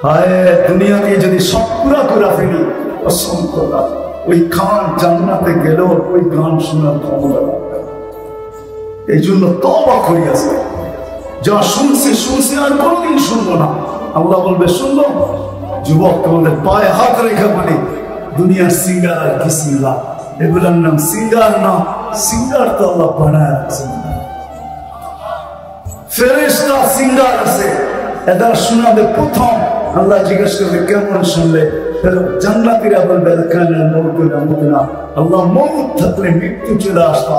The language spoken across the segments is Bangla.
হায় দুনিয়াকে যদি সব পুরা করে ফেলি অসংখ্যতা, ওই খান জান্নাতে গেল ওই গান শোনার ক্ষমতা। এই জন্য তওবা করিয়াছে, যা শুনছি শুনছি আর কোনোদিন শুনবো না। আল্লাহ বলবে শুনবো? যুবক তোমাদের পায়ে হাত রেখে বলি, দুনিয়ার সিঙ্গার আর বিসমিল্লাহ, এগুলোর নাম সিঙ্গার না। সিঙ্গার তো আল্লাহ বানায় রাখছেন, ফেরেশতা সিঙ্গার আছে, এটা শোনাবে প্রথম। আল্লাহ জিজ্ঞেস করবে কেমন শুনলে? জান্নাতীরা বলবে আল্লাহ মউত থাকলে মৃত্যু চলে আসতো,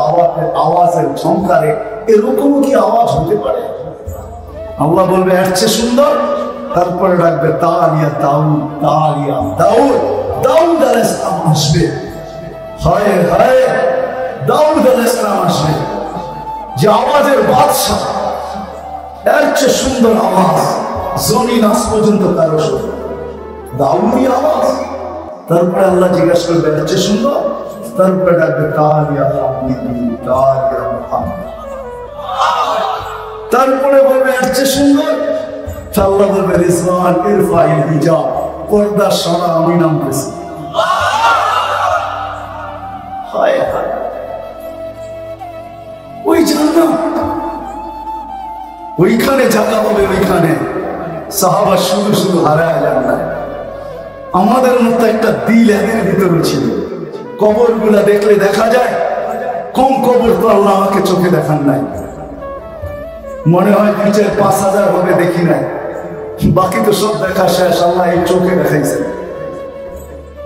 আওয়াজের ঝংকারে এরকম কি আওয়াজ হতে পারে? আল্লাহ বলবে এর চেয়ে সুন্দর। তারপরে ডাকবে তালিয়া দাউদ, তালিয়া দাউদ। দাউদ আলাইহিস সালাম আসবে, হায় হায় দাউদ আলাইহিস সালাম আসবে, যে আওয়াজের বাদশা, এর চেয়ে সুন্দর আওয়াজ জমিন আজ পর্যন্ত কারো শুনে দাউদি আওয়াজ। তারপরে আল্লাহ জিজ্ঞাসা করবে এর চেয়ে সুন্দর। তারপরে ডাকবে তালিয়া হাবিবি, তালিয়া মুহাম্মদ। তারপরে বলবে এর চেয়ে সুন্দর। আল্লাহ বলবে রিজওয়ান ইরফাইল হিজাব, পর্দা সরা, আমি নামতেছি। হায় হায় ওই জান্নাত, ওইখানে জায়গা হবে, ওইখানে সাহাবা শুধু শুধু হারায় যান না। আমাদের মতো একটা দিল এদের ভিতরে ছিল। কবর গুলা দেখলে দেখা যায়, কম কবর তো আল্লাহ আমাকে চোখে দেখান নাই, মনে হয় 2-4-5 হবে, দেখি নাই। বাকি তো সব দেখা শেষ, আল্লাহ এই চোখে দেখাইছে।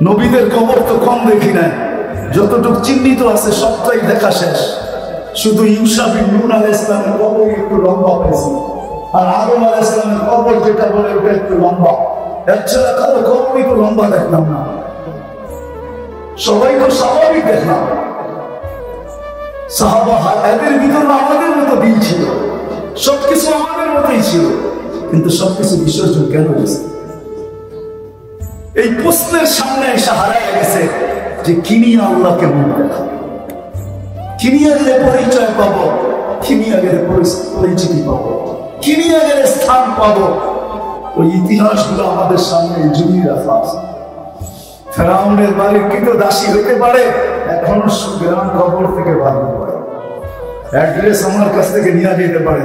নবীদের কবর তো কম দেখি নাই, যতটুকু চিহ্নিত আছে সবটাই দেখা শেষ। শুধু ইউসা বিন নূন আলাইহিস সালামের কবর একটু লম্বা পেয়েছে, আর আদম আলাইহিস সালামের কবর যেটা বলে ওটা একটু লম্বা। এছাড়া কারো কবরই তো লম্বা দেখলাম না, সবাই তো স্বাভাবিক দেখলাম। সাহাবা এদের ভিতরে আমাদের মতো দিন ছিল, সবকিছু আমাদের মতোই ছিল, কিন্তু সবকিছু বিসর্জন কেন হয়েছে? এই প্রশ্নের সামনে এসে হারায় গেছে যে কিনিয়া আল্লাহকে মনে দেখা, কিনিয়া গেলে পরিচয় পাবো, কিনিয়া গেলে পরিচিতি পাবো, কিনিয়া গেলে স্থান পাবো। ওই ইতিহাসগুলো আমাদের সামনে জুড়িয়ে রাখা আছে। ফেরাউনের বাড়ির কৃত দাসী হতে পারে, এখনো সুগ্রাম কবর থেকে বার হতে পারে, অ্যাড্রেস আমার কাছ থেকে নিয়ে যেতে পারে,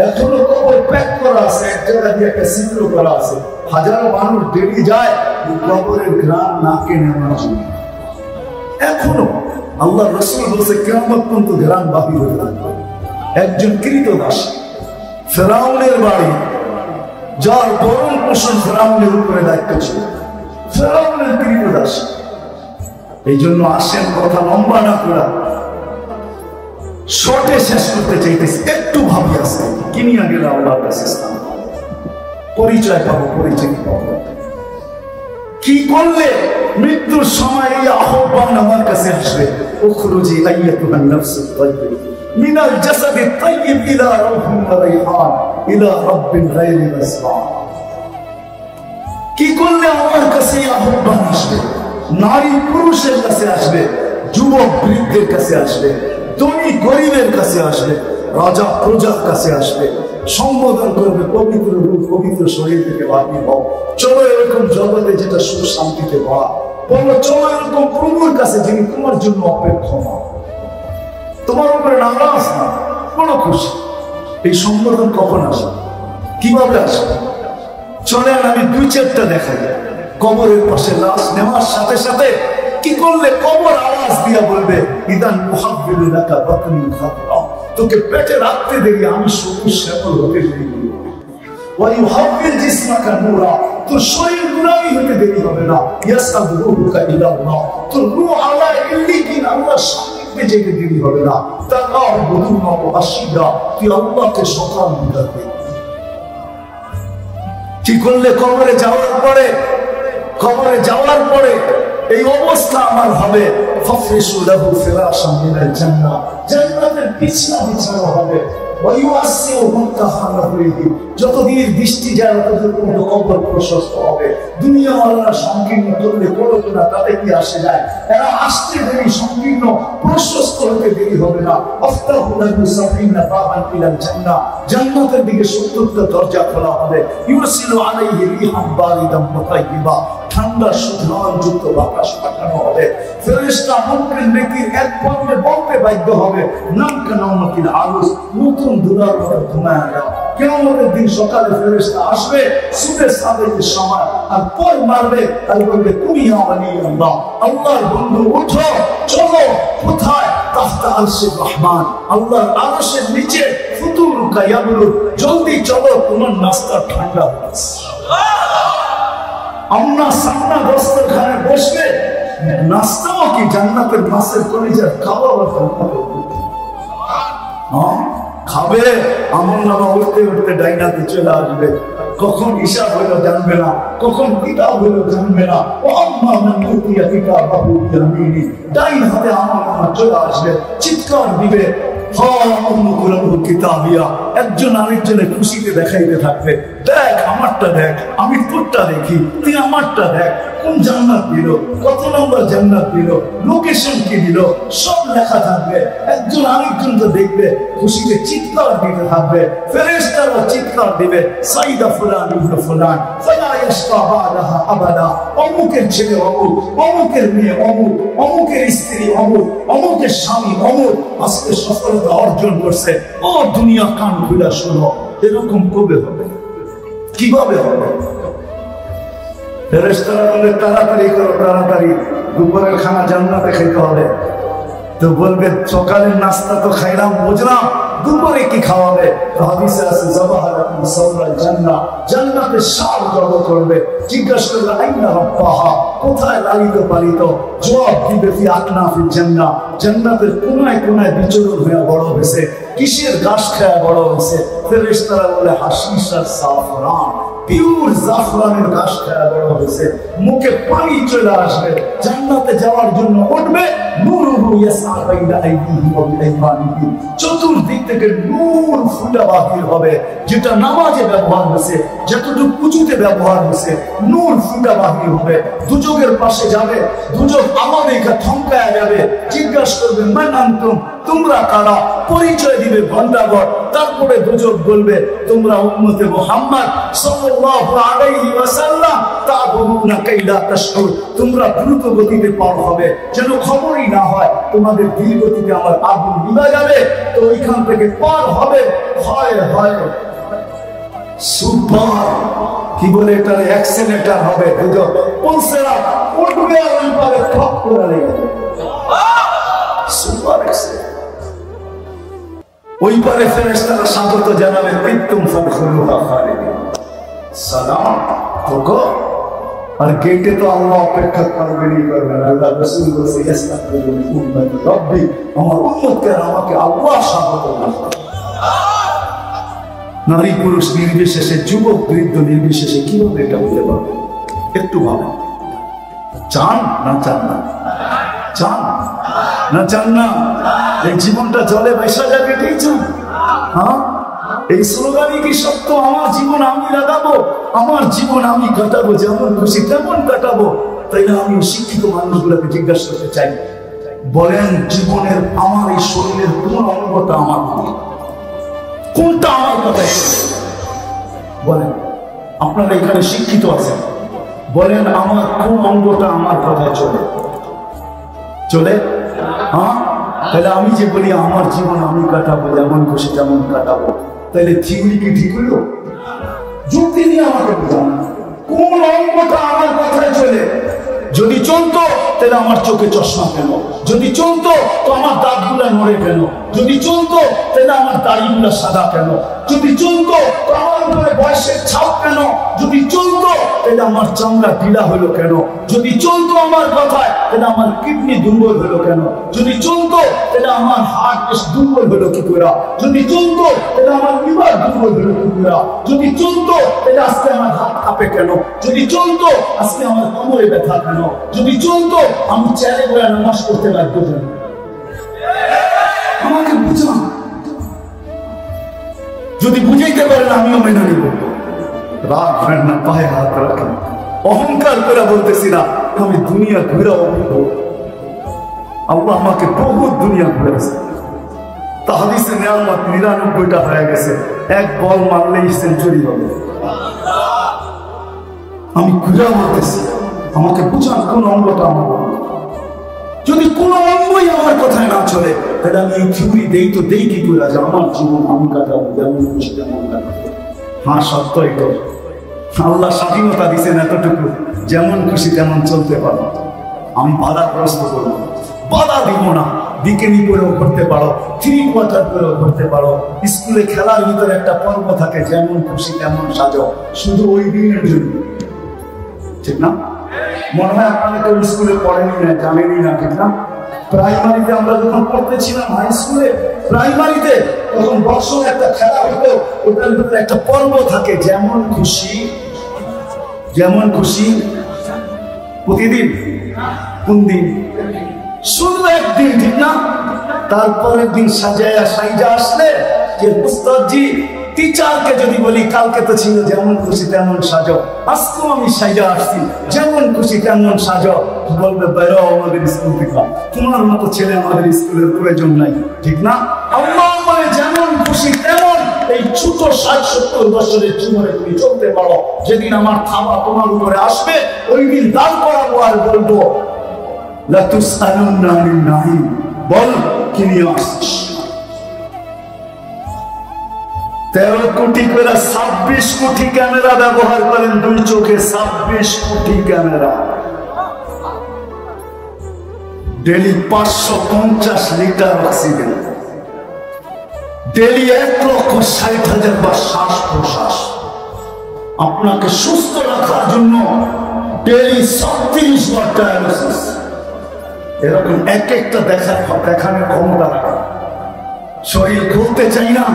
এখনো কবর প্যাক করা আছে, এক জায়গা দিয়ে একটা ছিদ্র করা আছে। হাজারো মানুষ ডেলি যায় কবরের ঘ্রাণ নাকে নেওয়ার জন্য। এখনো আল্লাহ রাসূল বলেছে কিয়ামত পর্যন্ত ঘ্রাণ বাহির হতে থাকবে। একজন কৃত দাসী ফেরাউনের বাড়ি, যার ভরণ পোষণ ফেরাউনের উপরে দায়িত্ব ছিল, ফেরাউনের কৃত দাসী। এই জন্য আসেন কথা লম্বা না করা, শর্টে শেষ করতে চাইতেছি। একটু ভাবি আসতে কিনিয়া গেলে আল্লাহর কাছে স্থান পরিচয় পাবো, পরিচিতি পাবো। কি করলে মৃত্যুর সময় এই আহ্বান আমার কাছে আসবে, উখরুজি আইয়াতুহান নাফসুত তাইয়্যিবা মিনাল জাসাদিত তাইয়্যিব ইলা রাউহিন ওয়া রাইহান ইলা রাব্বিন গায়রি মাসফা। কি করলে আমার কাছে এই আহ্বান আসবে? নারী পুরুষের কাছে আসবে, যুবক বৃদ্ধের কাছে আসবে, ধনী গরিবের কাছে আসবে, রাজা প্রজার কাছে আসবে। সম্বোধন করবে পবিত্র রূপ, পবিত্র শরীর থেকে বাকি হও, চলো এরকম জগতে যেটা সুখ শান্তিতে ভরা, বললো চলো এরকম প্রভুর কাছে যিনি তোমার জন্য অপেক্ষমান, তোমার উপরে নারাজ না, বড় খুশি। এই সম্বোধন কখন আসে, কিভাবে আসে? চলেন আমি 2-4টা দেখাই। কবরের পাশে লাশ নেওয়ার সাথে সাথে কি করলে কবর আওয়াজ দিয়া বলবে ইদান মুহাব্বিলু লাকা বাতনি খাতরা, তোকে পেটে রাখতে দেরি আমি সবুজ শ্যামল হতে দেরি করব। ওয়া ইউহাব্বিল জিসমাকা নূরা, তোর শরীর নূরানি হতে দেরি হবে না। ইয়াসতাদরুকা ইলা আল্লাহ, তোর রূহ আলা ইল্লিকিন, আল্লাহর সান্নিধ্যে যেতে দেরি হবে না। তাকাউ বুদুনা ওয়া আশিদা, তুই আল্লাহকে সকাল বিকাল দেখবি। কি করলে কবরে যাওয়ার পরে এই অবস্থা আমার হবে, ফাফরিশু লাহু ফিরাশান মিনাল জান্নাহ, জান্নাতের বিছানা বিছানো হবে, যতদিন দৃষ্টি যায় ততদিন কবর প্রশস্ত হবে। দুনিয়াওয়ালারা সংকীর্ণ করলে করবে না, তাতে কি আসে যায়? এরা আসতে দেরি, সংকীর্ণ প্রশস্ত হতে দেরি হবে না। জান্নাতের দিকে 70টা দরজা খোলা হবে। ইউরসিলু আলাইহি রিহাম বারিদাম মুতাইয়্যিবা, ঠান্ডা সুঘ্রাণযুক্ত বাতাস পাঠানো হবে। ফেরেশতা মুনকির নেকির এক পর্বে বলতে বাধ্য হবে, নামকা নামাতিল আরুস, নতুন দুলার মতো ঘুমায় যাও। কিয়ামতের দিন সকালে ফেরেশতা আসবে সুবে সাবেকের সময়, আর পর মারবে আর বলবে, তুমি আমানি আল্লাহ, আল্লাহর বন্ধু, উঠো চলো। কোথায়? তাহতা আরশির রহমান, আল্লাহর আরশের নিচে। ফুতুরুকা ইয়াবলু, জলদি চলো, তোমার নাস্তা ঠান্ডা হচ্ছে। আমরা সামনা দস্তরখানে বসবে, নাস্তাও কি জান্নাতের মাছের কলিজার খাবার খাবে। আমল নামা উঠতে উঠতে ডাইনাতে চলে আসবে। কখন হিসাব হইলো জানবে না, কখন কিতাব হইলো জানবে না। ও আম্মা মান উতিয়া কিতাবাহু বিয়ামিনি, ডাইন হাতে আমল নামা চলে আসবে, চিৎকার দিবে, একজন আরেকজনের খুশিতে দেখাইতে থাকবে, দেখ আমারটা দেখ, আমি তোরটা দেখি, তুই আমারটা দেখ। কোন জান্নাত দিল, কত নম্বর জান্নাত দিল, লোকেশন কি দিল, সব লেখা থাকবে। একজন আরেকজনকে দেখবে, খুশিতে চিৎকার দিতে থাকবে। ফেরেশতারা চিৎকার দিবে, সাইদা ফুলান ইবনে ফুলান ফালা ইয়াশকা বাদাহা আবাদা, অমুকের ছেলে অমুক, অমুকের মেয়ে অমুক, অমুকের স্ত্রী অমুক, অমুকের স্বামী অমুক আজকে সফলতা অর্জন করছে। ও দুনিয়া কান খুলে শোনো, এরকম কবে হবে, কিভাবে হবে? ফেরেশতারা বলে, তাড়াতাড়ি করো, তাড়াতাড়ি, দুপুরের খানা জান্নাতে খেতে হবে। তো বলবে, সকালের নাস্তা তো খাইলাম, বুঝলাম, দুপুরে কি খাওয়াবে? তো হাদিসে আছে, যাবাহালাকুম সাওরাল জান্নাহ, জান্নাতের শাল জড়ো করবে। জিজ্ঞাসা করবে, আইনা রাব্বাহা, কোথায় লালিত পালিত? জবাব দিবে, ফি আকনাফিল জান্নাহ, জান্নাতের কোনায় কোনায় বিচরণ হয়ে বড় হয়েছে। কিসের ঘাস খায় বড় হয়েছে? ফেরেশতারা বলে, হাশিশ আর জাফরান, পিওর জাফরানের ঘাস খায় বড় হয়েছে। মুখে পানি চলে আসবে, জান্নাতে যাওয়ার জন্য উঠবে। নূরুহু ইয়াসআ বাইনা আইদিহি ওয়া বিআইমানিহি, চতুর্দিক থেকে নূর ফুটা বাহির হবে। যেটা নামাজে ব্যবহার হয়েছে, যতটুকু উঁচুতে ব্যবহার হয়েছে, নূর ফুটা বাহির হবে। দুজকের পাশে যাবে, দুজক আমাদেরকে থমকায় যাবে। জিজ্ঞাসা করবে, মান আনতুম, তোমরা কারা? পরিচয় দিবে ঘন্টাঘর। তারপরে দুজক বলবে, তোমরা উম্মতে মুহাম্মদ সাল্লাল্লাহু আলাইহি ওয়াসাল্লাম, তাবুনা কাইলা তাশউর, তোমরা দ্রুত গতিতে পার হবে, যেন খবরই না হয় তোমাদের ধীর গতিতে আমার আগুন নিভে যাবে। তো ওইখান থেকে পার হবে। হয় হয় সুপার, কি বলে এটা, অ্যাক্সিলেটর হবে। দুজক পৌঁছেরা উঠবে, আর ওই পারে ঠক করে লেগে যাবে। Super accelerator. ওই পারে ফেরেশতারা স্বাগত জানাবে, বিতুম ফাদখুলুহা খালিদিন, সালাম হোক। আর গেটে তো আল্লাহ অপেক্ষা করবেনই করবেন। আল্লাহ রাসূল বলেছে, ইস্তাগফিরুনি উম্মতি রব্বি, আমার উম্মতকে আমাকে আল্লাহ স্বাগত জানাবে। নারী পুরুষ নির্বিশেষে, যুবক বৃদ্ধ নির্বিশেষে, কিভাবে এটা হতে পারবে? একটু ভাবেন। চান না চান না? চান না চান না? এই জীবনটা জলে ভাসা যাবে, এটাই চান? হ্যাঁ, এই স্লোগানই কি সত্য? আমার জীবন আমি লাগাবো, আমার জীবন আমি কাটাবো, যেমন খুশি তেমন কাটাবো। তাই না? আমি শিক্ষিত মানুষগুলোকে জিজ্ঞাসা করতে চাই, বলেন জীবনের আমার এই শরীরের কোন অঙ্গটা আমার নয়? কোনটা আমার কথায় বলেন? আপনারা এখানে শিক্ষিত আছেন, বলেন আমার কোন অঙ্গটা আমার কথায় চলে? চলে? হ্যাঁ, তাহলে আমি যে বলি আমার জীবন আমি কাটাবো, যেমন খুশি তেমন কাটাবো, তাহলে থিওরি কি ঠিক হলো? যুক্তি নিয়ে আমাকে বোঝান, কোন অঙ্গটা আমার কথায় চলে? যদি চলতো তাহলে আমার চোখে চশমা কেন? যদি চলতো তো আমার দাঁতগুলা নড়ে কেন? যদি চলতো তাহলে আমার দাড়িগুলা সাদা কেন? যদি চলতো তো আমার উপরে বয়সের ছাপ কেন? যদি চলতো তাহলে আমার চামড়া ঢিলা হলো কেন? যদি চলতো আমার কথায় তাহলে আমার কিডনি দুর্বল হলো কেন? যদি চলতো তাহলে আমার হার্ট দুর্বল হলো কি করে? যদি চলতো তাহলে আমার লিভার দুর্বল হলো কি করে? যদি চলতো তাহলে আজকে আমার হাত কাঁপে কেন? যদি চলতো আজকে আমার কোমরে ব্যথা কেন? যদি চলতো আমি চেয়ারে বসে নামাজ পড়তে বাধ্য কেন? আমাকে বুঝান। যদি বুঝাইতে পারেন আমিও মেনে নিব। রাগ হয় না, পায়ে হাত রাখেন। অহংকার করে বলতেছি না, আমি দুনিয়া ঘুরে অভিজ্ঞ। আল্লাহ আমাকে বহুত দুনিয়া ঘুরেছে। তাহাদিসে নিয়ামত 99টা হয়ে গেছে, এক বল মারলেই সেঞ্চুরি হবে। আমি ঘুরে বলতেছি, আমাকে বুঝান কোন অঙ্গটা আমার। যদি কোন অঙ্গই আমার কথায় না চলে, তাহলে আমি এই থিওরি দেই তো দেই কি করে যে আমার জীবন আমি কাটাবো, যেমন খুশি তেমন কাটাবো। হ্যাঁ, সত্য এটা। আল্লাহ স্বাধীনতা দিচ্ছেন এতটুকু, যেমন খুশি তেমন চলতে পারো। আমি বাধাগ্রস্ত করবো, বাধা দিব না। বিকেনি করেও করতে পারো, 3 কোয়ার্টার করেও করতে পারো। স্কুলে খেলার ভিতরে একটা পর্ব থাকে, যেমন খুশি তেমন সাজো, শুধু ওই দিনের জন্য, ঠিক না? মনে হয় আপনারা কেউ স্কুলে পড়েনি না, জানেনি না, ঠিক না? প্রাইমারিতে আমরা যখন পড়তেছিলাম, হাই স্কুলে প্রাইমারিতে, তখন বছরে একটা খেলা হতো, ওটার ভিতরে একটা পর্ব থাকে, যেমন খুশি যেমন খুশি। প্রতিদিন? কোন দিন? শুধু একদিন, ঠিক না? তারপরের দিন সাজায়া সাইজা আসলে যে উস্তাদজি টিচারকে যদি বলি কালকে তো ছিল যেমন খুশি তেমন সাজো, আজকেও আমি সাইজা আসছি যেমন খুশি তেমন সাজো, বলবে বেরো আমাদের স্কুল থেকে, তোমার মতো ছেলে আমাদের স্কুলের প্রয়োজন নাই, ঠিক না? আল্লাহ মানে যেমন খুশি তেমন এই ছোট 60-70 বছরের জীবনে তুমি চলতে পারো। যেদিন আমার থাবা তোমার উপরে আসবে, ওই দিন দান করাবো আর বলবো লাতুসআলুন্না আনিন নাঈম, বল কি নিয়ে আসছিস? 13 কোটি করে 26 কোটি ক্যামেরা ব্যবহার করেন, 2 চোখে 26 কোটি camera. Daily 550 litre oxygen, daily 1,60,000 বার শ্বাস প্রশ্বাস। আপনাকে সুস্থ রাখার জন্য ডেলি 36 বার ডায়ালিসিস। এরকম এক একটা দেখানোর ক্ষমতা রাখে। শরীর খুলতে চাই না,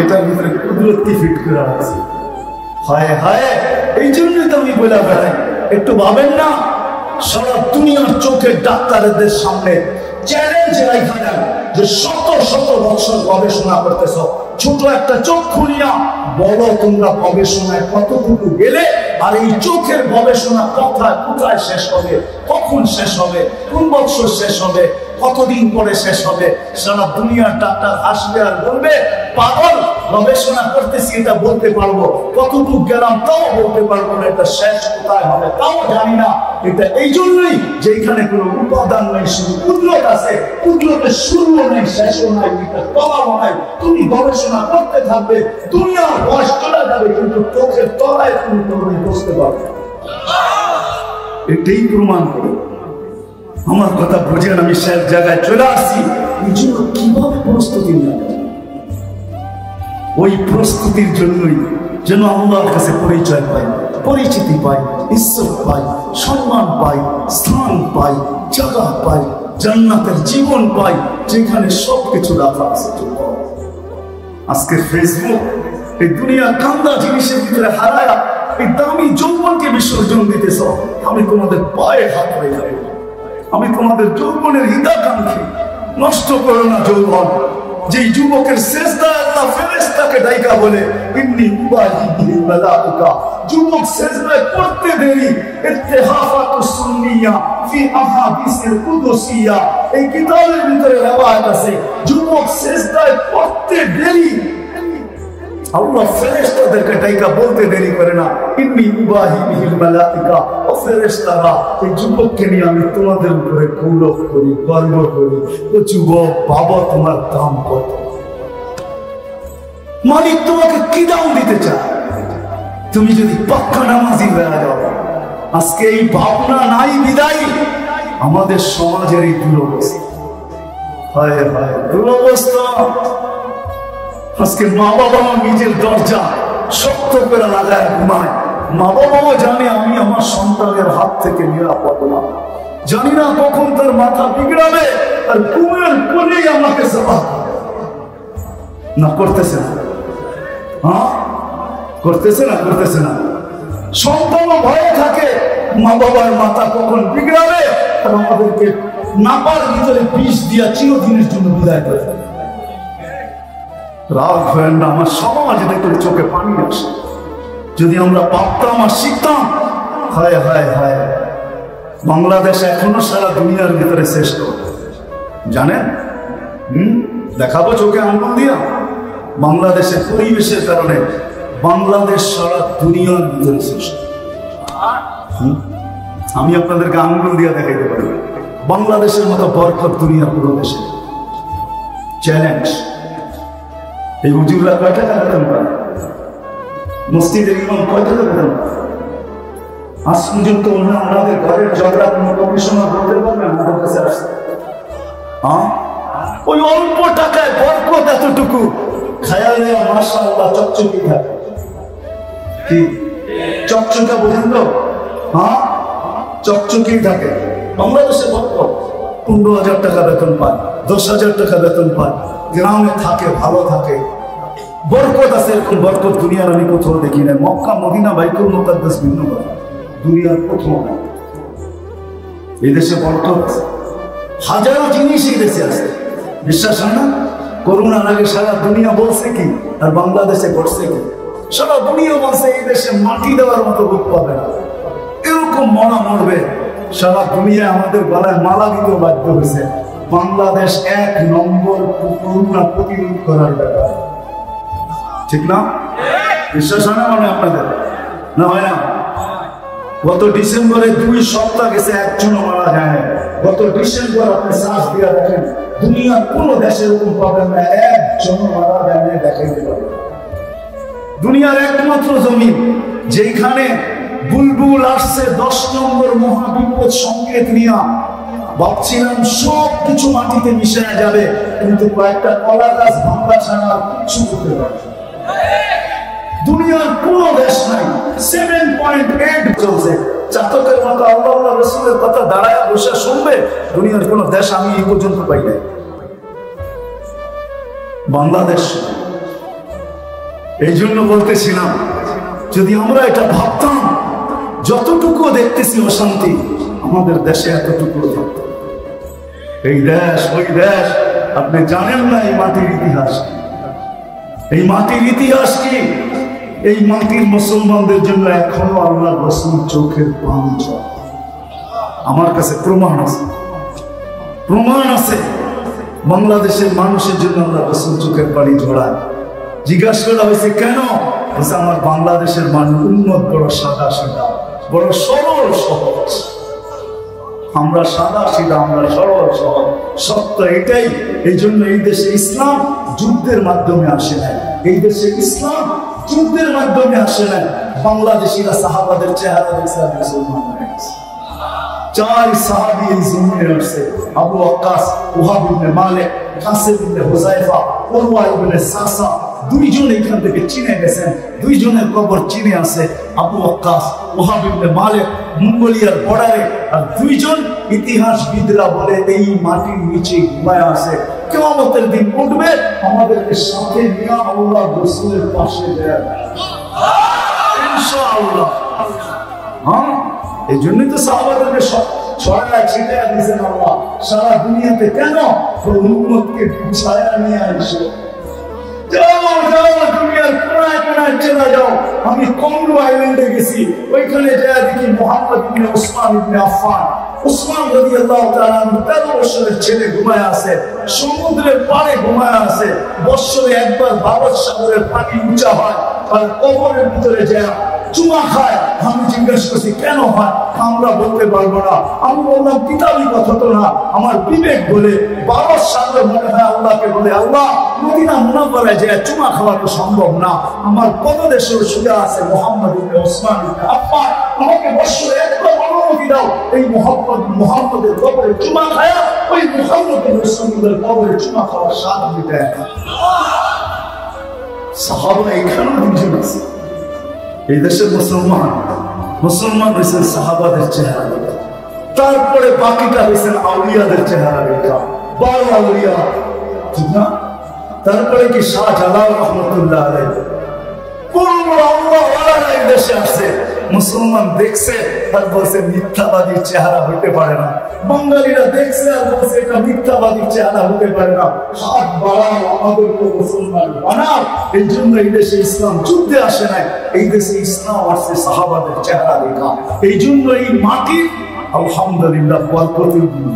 এটার ভিতরে কুদরতি ফিট করে আছে। হায় হায়, এই জন্যই তো আমি বলে বেড়াই, একটু ভাবেন না? সারা দুনিয়ার চোখের ডাক্তারদের সামনে চ্যালেঞ্জ রাখা যায় যে শত শত বছর গবেষণা করতেছ, ছোট একটা চোখ খুলিয়া বলো তোমরা গবেষণায় কতটুকু গেলে, আর এই চোখের গবেষণা কোথায় শেষ হবে, কখন শেষ হবে, কোন বছর শেষ হবে, কতদিন পরে শেষ হবে? সারা দুনিয়ার ডাক্তার আসবে আর বলবে পাগল, গবেষণা করতেছি এটা বলতে পারবো, কতটুকু গেলাম তাও বলতে পারবো না, এটা শেষ কোথায় হবে তাও জানি না। এটা এই জন্যই যে এখানে কোনো উপাদান নেই, শুধু কুদরত আছে, কুদরতের শুরুও নেই শেষও নাই, এটা তলাও নাই। তুমি গবেষণা করতে থাকবে, দুনিয়ার বয়স চলে যাবে, কিন্তু চোখের তলায় তুমি কোনোদিন বুঝতে পারবে। এটাই প্রমাণ করে। আমার কথা বুঝেন, আমি শেষ জায়গায় চলে আসছি। এই জন্য কিভাবে প্রস্তুতি নেব? ওই প্রস্তুতির জন্যই যেন আল্লাহর কাছে পরিচয় পাই, পরিচিতি পাই, ইজ্জত পাই, সম্মান পাই, স্থান পাই, জায়গা পাই, জান্নাতের জীবন পাই, যেখানে সবকিছু রাখা আছে। আজকে ফেসবুক এই দুনিয়ার কান্দা জিনিসের ভিতরে হারায়া এই দামি যৌবনকে বিসর্জন দিতেছ। আমি তোমাদের পায়ে হাত রেখে, আমি তোমাদের যৌবনের হিতাকাঙ্ক্ষী। নষ্ট করো না যৌবন। যেই যুবকের সেজদায় আল্লাহ ফেরেশতাকে ডাইকা বলে ইন্নী উবাহি বিল মালাইকা, যুবক সেজদায় করতে দেরি। ইত্তিহাফাতুস সুন্নিয়া ফি আহাদিসিল কুদসিয়া, এই কিতাবের ভিতরে রওয়ায়াত আছে, যুবক সেজদায় করতে দেরি। আল্লাহ ফেরেশতাদেরকে ডাইকা বলতে দেরি করে না, ইন্নী উবাহি বিল মালাইকা, ও ফেরেশতারা এই যুবককে নিয়ে আমি তোমাদের উপরে গৌরব করি, গর্ব করি। ও যুবক, বাবা তোমার দাম কত? মালিক তোমাকে কি দাম দিতে চায়? তুমি যদি পাক্কা নামাজি হয়ে যাও। আজকে এই ভাবনা নাই বিদায় আমাদের সমাজের এই দুরবস্থা। হায় হায় দুরবস্থা। আজকে মা বাবা নিজের দরজা শক্ত করে লাগায় ঘুমায়। মা বাবাও জানে আমি আমার সন্তানের হাত থেকে নিরাপদ না, জানি না কখন তার মাথা বিগড়াবে, আর ঘুমের পরেই আমাকে জবাব না করতেছে না। হ্যাঁ, করতেছে না, করতেছে না। সন্তানও ভয়ে থাকে মা বাবার মাথা কখন বিগড়াবে, আর আমাদেরকে নাপার ভিতরে বিষ দিয়া চিরদিনের জন্য বিদায় করে। রাগ হয় না, আমার সমাজ দেখলে চোখে পানি আসে। যদি আমরা ভাবতাম আর শিখতাম, হায় হায় হায়, বাংলাদেশ এখনো সারা দুনিয়ার ভিতরে শ্রেষ্ঠ। জানেন, দেখাবো চোখে আঙ্গুল দিয়া, বাংলাদেশের পরিবেশের কারণে বাংলাদেশ সারা দুনিয়ার ভিতরে শ্রেষ্ঠ। আমি আপনাদেরকে আঙ্গুল দিয়া দেখাইতে পারি, বাংলাদেশের মতো বরকত দুনিয়ার পুরো দেশে চ্যালেঞ্জ। এই হুজুররা কয় টাকা বেতন পায়? মসজিদের ইমাম কয় টাকা বেতন পায়? আজ পর্যন্ত ওনাদের ঘরের ঝগড়া কোনো কমিশনার বলতে পারবে আমাদের কাছে আসছে? ওই অল্প টাকায় বরকত এতটুকু, খায়ালে মাশাআল্লাহ চকচকি থাকে। কি চকচকা বোঝেন তো? চকচকি থাকে। বাংলাদেশে বরকত 15,000 টাকা বেতন পায়, 10,000 টাকা বেতন পায়, গ্রামে থাকে, ভালো থাকে, বরকত আছে। এরকম বরকত দুনিয়ার আমি কোথাও দেখি না। মক্কা, মদিনা, বাইতুল মুকাদ্দাস ভিন্ন কথা, দুনিয়ার কোথাও না। এই দেশে বরকত, হাজারো জিনিস এই দেশে আছে। বিশ্বাস হয় না? করোনার আগে সারা দুনিয়া বলছে কি, আর বাংলাদেশে ঘটছে কি? সারা দুনিয়া বলছে এই দেশে মাটি দেওয়ার মতো রূপ পাবে না, এরকম মরা মরবে। সারা দুনিয়া আমাদের গলায় মালা দিতেও বাধ্য হয়েছে। বাংলাদেশ 1 নম্বর করোনা প্রতিরোধ করার ব্যাপার, ঠিক না? বিশ্বাস হয় না মানে আপনাদের? না হয় না? গত ডিসেম্বরে 2 সপ্তাহ গেছে, একজনও মারা যায় না। গত ডিসেম্বর আপনি শ্বাস দিয়ে দেখেন, দুনিয়ার কোন দেশে এরকম পাবেন না একজনও মারা যায় না, দেখাইতে পারবে। দুনিয়ার একমাত্র জমিন যেখানে বুলবুল আসছে 10 নম্বর মহাবিপদ সংকেত নিয়ে। ভাবছিলাম সব কিছু মাটিতে মিশে যাবে, কিন্তু কয়েকটা কলা গাছ ভাঙা ছাড়া কিছু করতে পারবে। দুনিয়ার কোন দেশ নাই 7.8 চলছে। চাতকের মতো আল্লাহ রাসূলের কথা দাঁড়ায় বসে শুনবে, দুনিয়ার কোন দেশ আমি এই পর্যন্ত পাই নাই। বাংলাদেশ। এই জন্য বলতেছিলাম, যদি আমরা এটা ভাবতাম, যতটুকু দেখতেছি অশান্তি, আমাদের দেশে এতটুকু থাকতো। এই দেশ ওই দেশ, আপনি জানেন না এই মাটির ইতিহাস। এই মাটির ইতিহাস কি? এই মাটির মুসলমানদের জন্য এখনো আল্লাহ রাসূল চোখের পানি ঝরায়। আমার কাছে প্রমাণ আছে, প্রমাণ আছে। বাংলাদেশের মানুষের জন্য আল্লাহ রাসূল চোখের পানি ঝরায়। জিজ্ঞাসা করা হয়েছে কেন? আমার বাংলাদেশের মানুষ উন্নত, বড় সাদা সিধা, বড় সরল সহজ। আমরা সাদা সিধা, আমরা সরল সহজ, সত্য এটাই। এই জন্য এই দেশে ইসলাম যুদ্ধের মাধ্যমে আসে না। এই দেশে ইসলাম যুদ্ধের মাধ্যমে আসে না। বাংলাদেশিরা সাহাবাদের চেহারা দেখে মুসলমান হয়ে গেছে। 4 সাহাবী এই জমিনে আসছে, আবু ওয়াক্কাস, ওহাব ইবনে মালিক, কাসিম ইবনে হুযায়ফা, উরওয়া ইবনে সাসা। 2 জন এখান থেকে চিনে গেছেন, 2 জনের কবর চিনে আছে। আবু ওয়াক্কাস, ওহাব ইবনে মালিক মঙ্গোলিয়ার বর্ডারে, আর 2 জন ইতিহাসবিদরা বলে এই মাটির নিচে ঘুমায় আছে। কিয়ামতের দিন উঠবে, আমাদেরকে সাথে নিয়ে আল্লাহ রাসূলের পাশে দেয় ইনশাআল্লাহ। এই জন্যই তো সাহাবাদেরকে ছড়ায় ছিটায় দিয়েছেন আল্লাহ সারা দুনিয়াতে। কেন? উম্মতকে গুছায়া নিয়ে আসে। যাও যাও, দুনিয়ার কোনায় কোনায় চলে যাও। আমি কমরু আইল্যান্ডে গেছি, ওইখানে যা দেখি মুহাম্মদ ইবনে উসমান ইবনে আফফান, উসমান রাদিয়াল্লাহু তাআলা 13 বছরের ছেলে ঘুমায় আছে, সমুদ্রের পাড়ে ঘুমায় আছে। বছরে একবার ভারত সাগরের পানি উঁচা হয়, আর কবরের ভিতরে যায় চুমা খায়। আমি জিজ্ঞাসা করছি কেন হয়? আমরা বলতে পারবো না। আমি বললাম কিতাবি কথা তো না, আমার বিবেক বলে। ভারত সাগর মনে হয় আল্লাহকে বলে, আল্লাহ মদিনা মুনাওয়ারায় যায় চুমা খাওয়া তো সম্ভব না। আমার পদদেশে শুয়ে আছে মুহাম্মদ ইবনে উসমান ইবনে আফফান, আমাকে বছরে একবার অনুমতি দাও এই মুহাম্মদের কবরে চুমা খায়া ওই মুহাম্মদের রাসূলের কবরে চুমা খাওয়ার স্বাদ নিতে। সাহাবা এখানেও 2 জন আছে। এই দেশের মুসলমান হয়েছেন সাহাবাদের চেহারা দেখা, তারপরে বাকিটা হয়েছেন আউলিয়াদের চেহারা দেখা, 12 আউলিয়া, ঠিক না? তারপরে কি শাহজালাল রহমতুল্লাহ আলাইহি, কোন আল্লাহ ওয়ালা এই দেশে আছে। মুসলমান দেখছে আর বলছে মিথ্যাবাদীর চেহারা হতে পারে না, বাঙালিরা দেখছে আর বলছে এটা মিথ্যাবাদীর চেহারা হতে পারে না। হাত বাড়াও, আমাদেরকে মুসলমান বানাও। এই জন্য এই দেশে ইসলাম যুদ্ধে আসে নাই, এই দেশে ইসলাম আসছে সাহাবাদের চেহারা দেখা। এই জন্য এই মাটির আলহামদুলিল্লাহ বরকতের দিন,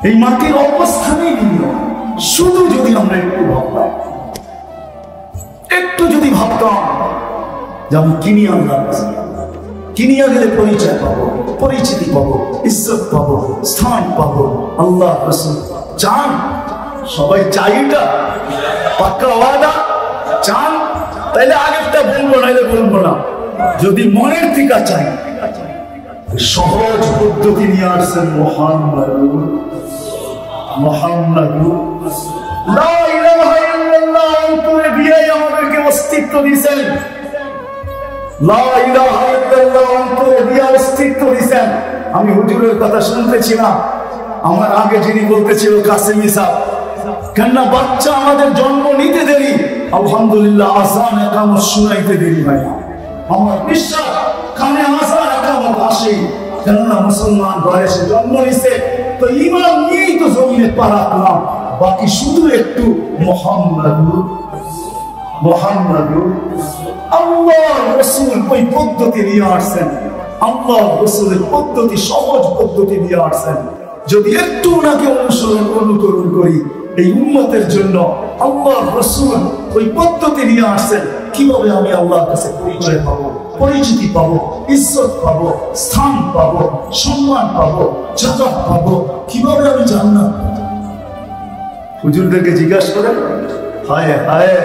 এই মাটির অবস্থানই ভিন্ন। শুধু যদি আমরা একটু ভাবতাম, একটু যদি ভাবতাম যে আমি কিনি আল্লাহ, কিনিয়া গেলে পরিচয় পাবো, পরিচিতি পাবো, ইজ্জত পাবো, স্থান পাবো। আল্লাহ রাসূল চান, সবাই চাই, এটা পাক্কা ওয়াদা চান। তাইলে আগেরটা বলবো, নাইলে বলবো না। যদি মনের থেকে চাই, সহজ পদ্ধতি নিয়ে আসছেন মুহাম্মাদুর লা ইলাহা ইল্লাল্লাহ অন্তরে দিয়ে আমাদেরকে অস্তিত্ব দিয়েছেন। লা ইলাহা ইল্লাল্লাহ অন্তরে দিয়ে অস্তিত্ব দিয়েছেন। আমি হুজুরের কথা শুনতেছিলাম, আমার আগে যিনি বলতেছিল কাসেমি সাহেব, কেননা বাচ্চা আমাদের জন্ম নিতে দেরি, আলহামদুলিল্লাহ আযান একামত শুনাইতে দেরি হয় না। আমার বিশ্বাস কানে আযান একামত আসে, কেননা মুসলমান ঘরে সে জন্ম নিছে, তো ঈমান নিয়েই তো জমিনে পা রাখলাম। বাকি শুধু একটু মুহাম্মাদুর আল্লাহ রাসূল ওই পদ্ধতি নিয়ে আসছেন। আল্লাহ রাসূলের পদ্ধতি সহজ পদ্ধতি নিয়ে আসছেন। যদি একটু ওনাকে অনুকরণ করি, এই উম্মতের জন্য আল্লাহ রাসূল ওই পদ্ধতি নিয়ে আসছেন। কিভাবে আমি আল্লাহর কাছে পরিচয় পাবো, পরিচিতি পাবো, ইজ্জত পাবো, স্থান পাবো, সম্মান পাবো, জান্নাত পাবো, কিভাবে আমি জান্নাত? হুজুরদেরকে জিজ্ঞাসা করেন, হায় হায়,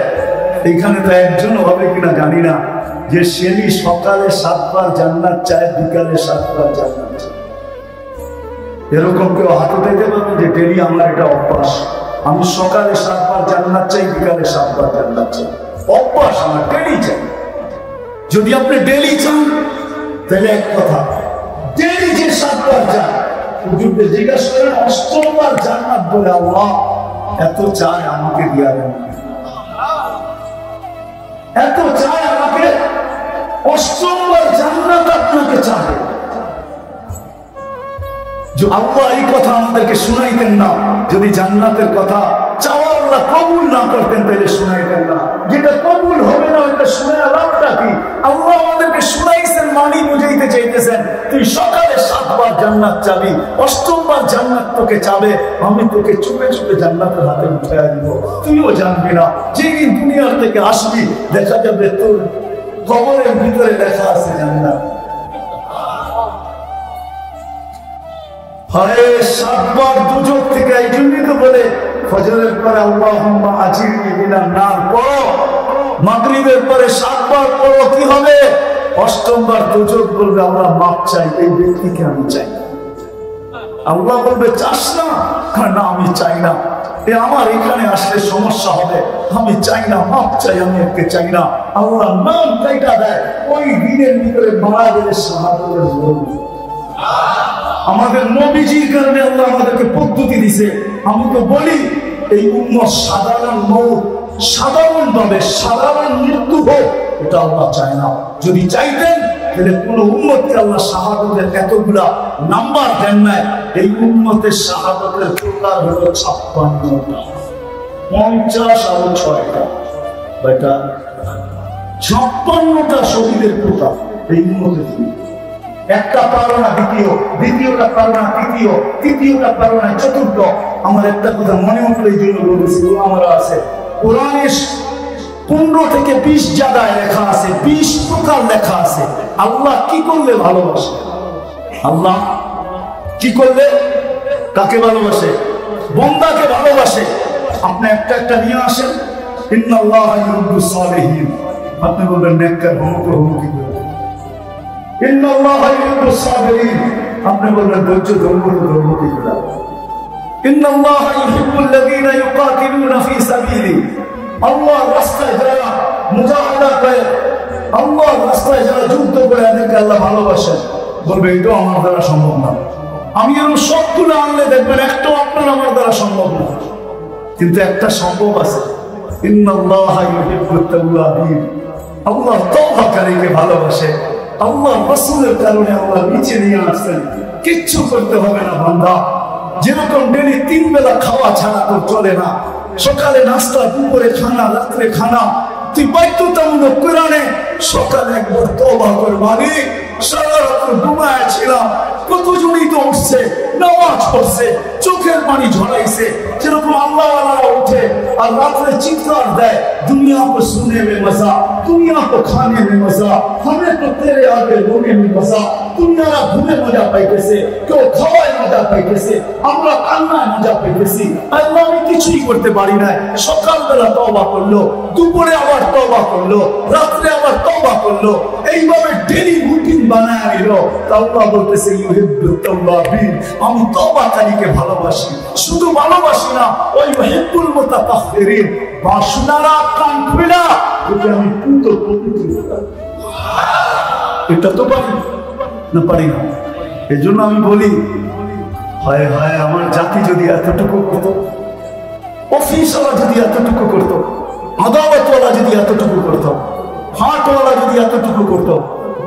এখানে তো একজন হবে কিনা জানি না, যে সেলি সকালে 7 বার জান্নাত চায়, বিকালে 7 বার জান্নাত চায়। এরকম কেউ হাত উঠাইতে পারবে যে ডেলি আমার এটা অভ্যাস, আমি সকালে 7 বার জান্নাত চাই, বিকালে 7 বার জান্নাত চাই, অভ্যাস আমার ডেলি চাই। যদি আপনি ডেলি চান তাহলে এক কথা, ডেলি যে 7 বার চান, হুজুরকে জিজ্ঞাসা করেন 8ম বার জান্নাত বলে আল্লাহ এত চায় আমাকে দিয়া দেন, এত চায় আমাকে, 8ম বার জান্নাত আপনাকে চায়। যে আল্লাহ এই কথা আমাদেরকে শুনাইতেন না, যদি জান্নাতের কথা চাওয়া আল্লাহ কবুল না করতেন তাহলে শুনাইতেন না। যেটা কবুল হবে না ওইটা শুনে লাভটা কি? আল্লাহ আমাদেরকে শুনাইছেন, মানি বুঝাইতে চাইতেছেন, তুই সকালে 7 বার জান্নাত চাবি, 8ম বার জান্নাত তোকে চাবে, আমি তোকে চুপে চুপে জান্নাতের হাতে উঠাইয়া দিব, তুইও জানবি না। যেদিন দুনিয়ার থেকে আসবি দেখা যাবে তোর কবরের ভিতরে লেখা আছে জান্নাত। হায় 7 বার দুজক থেকে, এই জন্যই তো বলে ফজরের পরে আল্লাহুম্মা আজিরনি মিনান নার পড়ো, মাগরিবের পরে 7 বার পড়ো, কি হবে? 8ম বার দুজক বলবে আমরা মাপ চাই, এই ব্যক্তিকে আমি চাই না। আল্লাহ বলবে চাস না? না আমি চাই না, আমার এখানে আসলে সমস্যা হবে, আমি চাই না, মাপ চাই, আমি একে চাই না। আল্লাহ নাম কাইটা দেয়, ওই দিনের ভিতরে মারা গেলে শাহাদাতের জরুরি। আমাদের নবীজির কারণে আল্লাহ আমাদেরকে পদ্ধতি দিছে। আমি তো বলি এই উম্মত সাধারণ মৌত, সাধারণ ভাবে সাধারণ মৃত্যু হোক, এটা আল্লাহ চায় না। যদি চাইতেন তাহলে কোন উম্মতকে আল্লাহ শাহাদাতের এতগুলা নাম্বার দেন নাই। এই উম্মতের শাহাদাতের প্রকার হলো 56টা, 50 আর 6টা, বেটা 56টা শহীদের প্রকার এই উম্মতের। একটা পারো না দ্বিতীয়, দ্বিতীয়টা পারো না তৃতীয়, তৃতীয়টা পারো না চতুর্থ। আমার একটা কথা মনে উঠলো, এই জন্য বলেছি, আমরা আছে কোরআনে 15 থেকে 20 জায়গায় লেখা আছে, 20 প্রকার লেখা আছে আল্লাহ কি করলে ভালোবাসে। আল্লাহ কি করলে কাকে ভালোবাসে? বান্দাকে ভালোবাসে। আপনি একটা একটা নিয়ে আসেন, ইন্নাল্লাহা ইউহিব্বুস সালিহিন, আপনি বলবেন নেককার হমুক কি করে? ইন্নাল্লাহা ইউহিব্বুস সাবিরিন, আপনি বলবেন ধৈর্য ধর্ম কি করে? ইন্নাল্লাহা ইউহিব্বুল্লাযীনা ইউকাতিলুনা ফী সাবিলি, আল্লাহর রাস্তায় যারা মুজাহিদা করে, আল্লাহর রাস্তায় যারা যুদ্ধ করে, এদেরকে আল্লাহ ভালোবাসেন। বলবে এটা আমার দ্বারা সম্ভব না। আমি এরকম সবগুলো আনলে দেখবেন একটাও আপনার আমার দ্বারা সম্ভব না, কিন্তু একটা সম্ভব আছে। ইন্নাল্লাহা ইউহিব্বুত তাওয়াবিন, আল্লাহ তওবাকারীকে ভালোবাসে। আল্লাহ রাসূলের কারণে আল্লাহ নিচে নিয়ে আসছেন, কিচ্ছু করতে হবে না বান্দা। যেরকম ডেলি 3 বেলা খাওয়া ছাড়া তো চলে না, সকালে নাস্তা, দুপুরে খানা, রাত্রে খানা, তুই বাধ্যতামূলক কোরআনে সকালে একবার তওবা কর। মালিক সারা রাত ঘুমায় ছিলাম, কতজনই তো উঠছে, নামাজ পড়ছে, চোখের পানি ঝরাইছে, যেরকম আল্লাহওয়ালারা উঠে আর রাত্রে চিৎকার দেয়, দুনিয়া को सुनने में मजा, दुनिया को खाने में मजा, हमें तो तेरे आगे रोने में मजा। দুনিয়ারা ঘুমে মজা পাইতেছে, কেউ খাওয়ায় মজা পাইতেছে, আমরা কান্নায় মজা পাইতেছি। আল্লাহ আমি কিছুই করতে পারি না। সকালবেলা তওবা করলো, দুপুরে আবার তওবা করলো, রাত্রে আবার তওবা করলো, এইভাবে ডেইলি রুটিন বানায় নিল। আল্লাহ বলতেছে ইউহিব্বুত তাওয়াবিন, আমি তওবাকারীকে ভালোবাসি। শুধু ভালোবাসি না, ওই ইউহিব্বুল মুতাতাহহিরিন, বাসনারা কান খুলে ওকে আমি পবিত্র। এটা তো পারি না, পারি না। এই জন্য আমি বলি, হায় হায় আমার জাতি যদি এতটুকু করতো, অফিসওয়ালা যদি এতটুকু করতো, আদালতওয়ালা যদি এতটুকু করতো, হাটওয়ালা যদি এতটুকু করতো,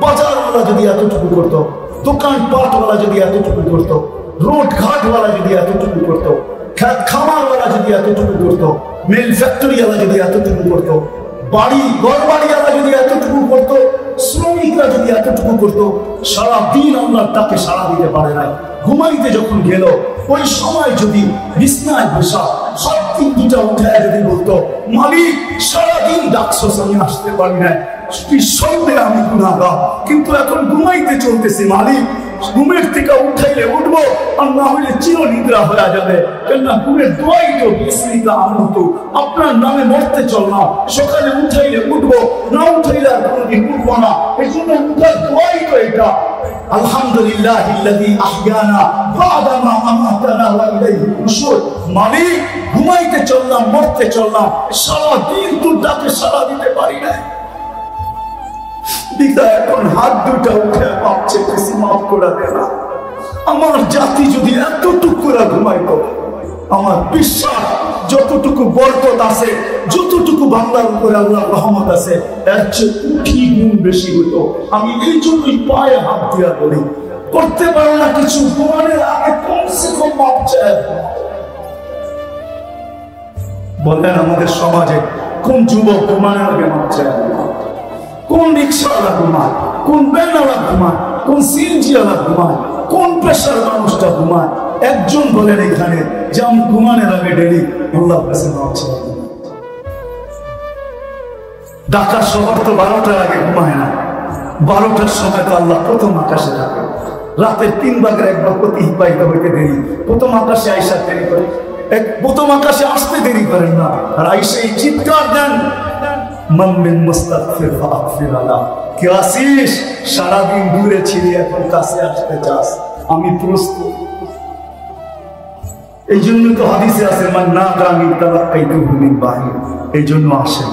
বাজারওয়ালা যদি এতটুকু করতো, দোকানপাটওয়ালা যদি এতটুকু করতো, রোড ঘাটওয়ালা যদি এতটুকু করতো, খেত খামারওয়ালা যদি এতটুকু করতো, মিল ফ্যাক্টরিওয়ালা যদি এতটুকু করতো, বাড়ি ঘরবাড়িওয়ালা যদি এতটুকু করতো, শ্রমিকরা যদি এতটুকু করতো, সারাদিন আল্লাহর ডাকে সাড়া দিতে পারে না। ঘুমাইতে যখন গেল, ওই সময় যদি বিছনায় বসা হাত 2টা উঠায় যদি বলতো, মালিক সারাদিন ডাকছস, আমি আসতে পারি না, নিঃসন্দেহে আমি গুনাহগার, কিন্তু এখন ঘুমাইতে চলতেছি, মালিক ঘুমের থেকে উঠাইলে উঠবো, আর না হলে চির নিদ্রা হয়ে যাবে। কেননা ঘুমের দোয়াই তো বিসমিকা আমতু, আপনার নামে মরতে চললাম, সকালে উঠাইলে উঠবো, না উঠাইলে আর কোনোদিন উঠবো না। এই জন্য উঠার দোয়াই তো এটা, আলহামদুলিল্লাহিল্লাযী আহইয়ানা বা'দা মা আমাতানা ওয়া ইলাইহিন নুশুর। মালিক ঘুমাইতে চললাম, মরতে চললাম, সারাদিন তোর ডাকে সাড়া দিতে পারি না। এখন হাত 2টা উঠে পাপ চেয়েছি, মাফ করে দেনা। আমার জাতি যদি এতটুকু করে ঘুমাইতো, আমার বিশ্বাস যতটুকু বরকত আছে, যতটুকু বাংলার উপরে আল্লাহর রহমত আছে, এর চেয়ে কোটি গুণ বেশি হতো। আমি এই জন্যই পায়ে হাত দিয়া বলি, করতে পারো না কিছু, ঘুমানোর আগে কমসে কম মাপ চায়। বলেন আমাদের সমাজে কোন যুবক ঘুমানোর আগে মাপ চায়? কোন রিক্সাওয়ালা ঘুমায়, কোন ব্যানওয়ালা ঘুমায়, কোন সিএনজিওয়ালা ঘুমায়, কোন পেশার মানুষটা ঘুমায়? একজন বলেন এখানে যে আমি ঘুমানোর আগে ডেলি আল্লাহর কাছে মাপ চাই। ঢাকা শহর তো 12টার আগে ঘুমায় না, 12টার সময় তো আল্লাহ প্রথম আকাশে থাকে। রাতের 3 ভাগের 1 ভাগ অতিবাহিত হইতে দেরি, প্রথম আকাশে আইসা দেরি করে, প্রথম আকাশে আসতে দেরি করেন না, আর আইসে চিৎকার দেন, মামিন মুস্তাগফির ফাগফির আলা। কি আসিস, সারাদিন দূরে ছিলি, এখন কাছে আসতে চাস, আমি প্রস্তুত। এই জন্য তো হাদিসে আছে, মান নাদানি তালাক্কাইতুহু মিন বাহির। এই জন্য আসেন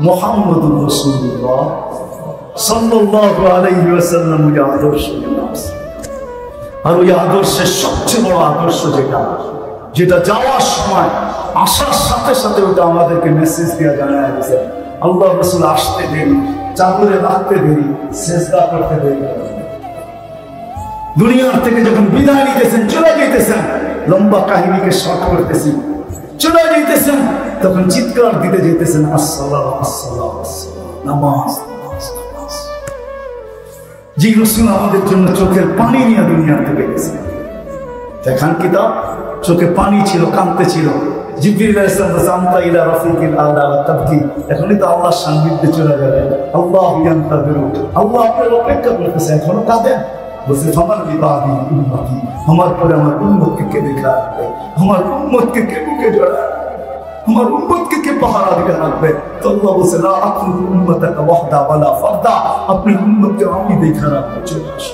মুহাম্মদুর রাসূলুল্লাহ সাল্লাল্লাহু আলাইহি ওয়াসাল্লাম ওই আদর্শ। আর ওই আদর্শের সবচেয়ে বড় আদর্শ যেটা যাওয়ার সময়, আসার সাথে সাথে ওটা আমাদেরকে মেসেজ দিয়ে জানায় দিয়েছে, আল্লাহ রাসূল আসতে দেরি, চাদরে রাখতে দেরি, সিজদা করতে দেরি। দুনিয়ার থেকে যখন বিদায় নিতেছেন, চলে যেতেছেন, লম্বা কাহিনীকে শর্ট করতেছি, চলে যেতেছেন, তখন চিৎকার দিতে যেতেছেন, আসসালাম আসসালাম নামাজ। যে রাসূল আমাদের জন্য চোখের পানি নিয়ে দুনিয়া থেকে গেছেন, দেখান কিতাব, চোখে পানি ছিল, কাঁদতে ছিল। জিবরিল আলাইহিস সালাম জানতা ইলা রাফিকিল আলা ওয়া তাবকি, এখনই তো আল্লাহর সান্নিধ্যে চলে যাবে। আল্লাহ ইয়ান্তাযিরু, আল্লাহ আপনার অপেক্ষা করতেছে, এখনো কাঁদেন। বলছে ফামান বিবাদি উম্মতি, আমার পরে আমার উম্মতকে কে দেখা রাখবে, আমার উম্মতকে কে বুকে জড়ায়, আমার উম্মতকে কে পাহারা দিকে রাখবে? তো আল্লাহ বলছে লা আকুলু উম্মাতাকা ওয়াহদা ওয়ালা ফারদা, আপনি উম্মতকে আমি দেখা রাখবো। চলে আসো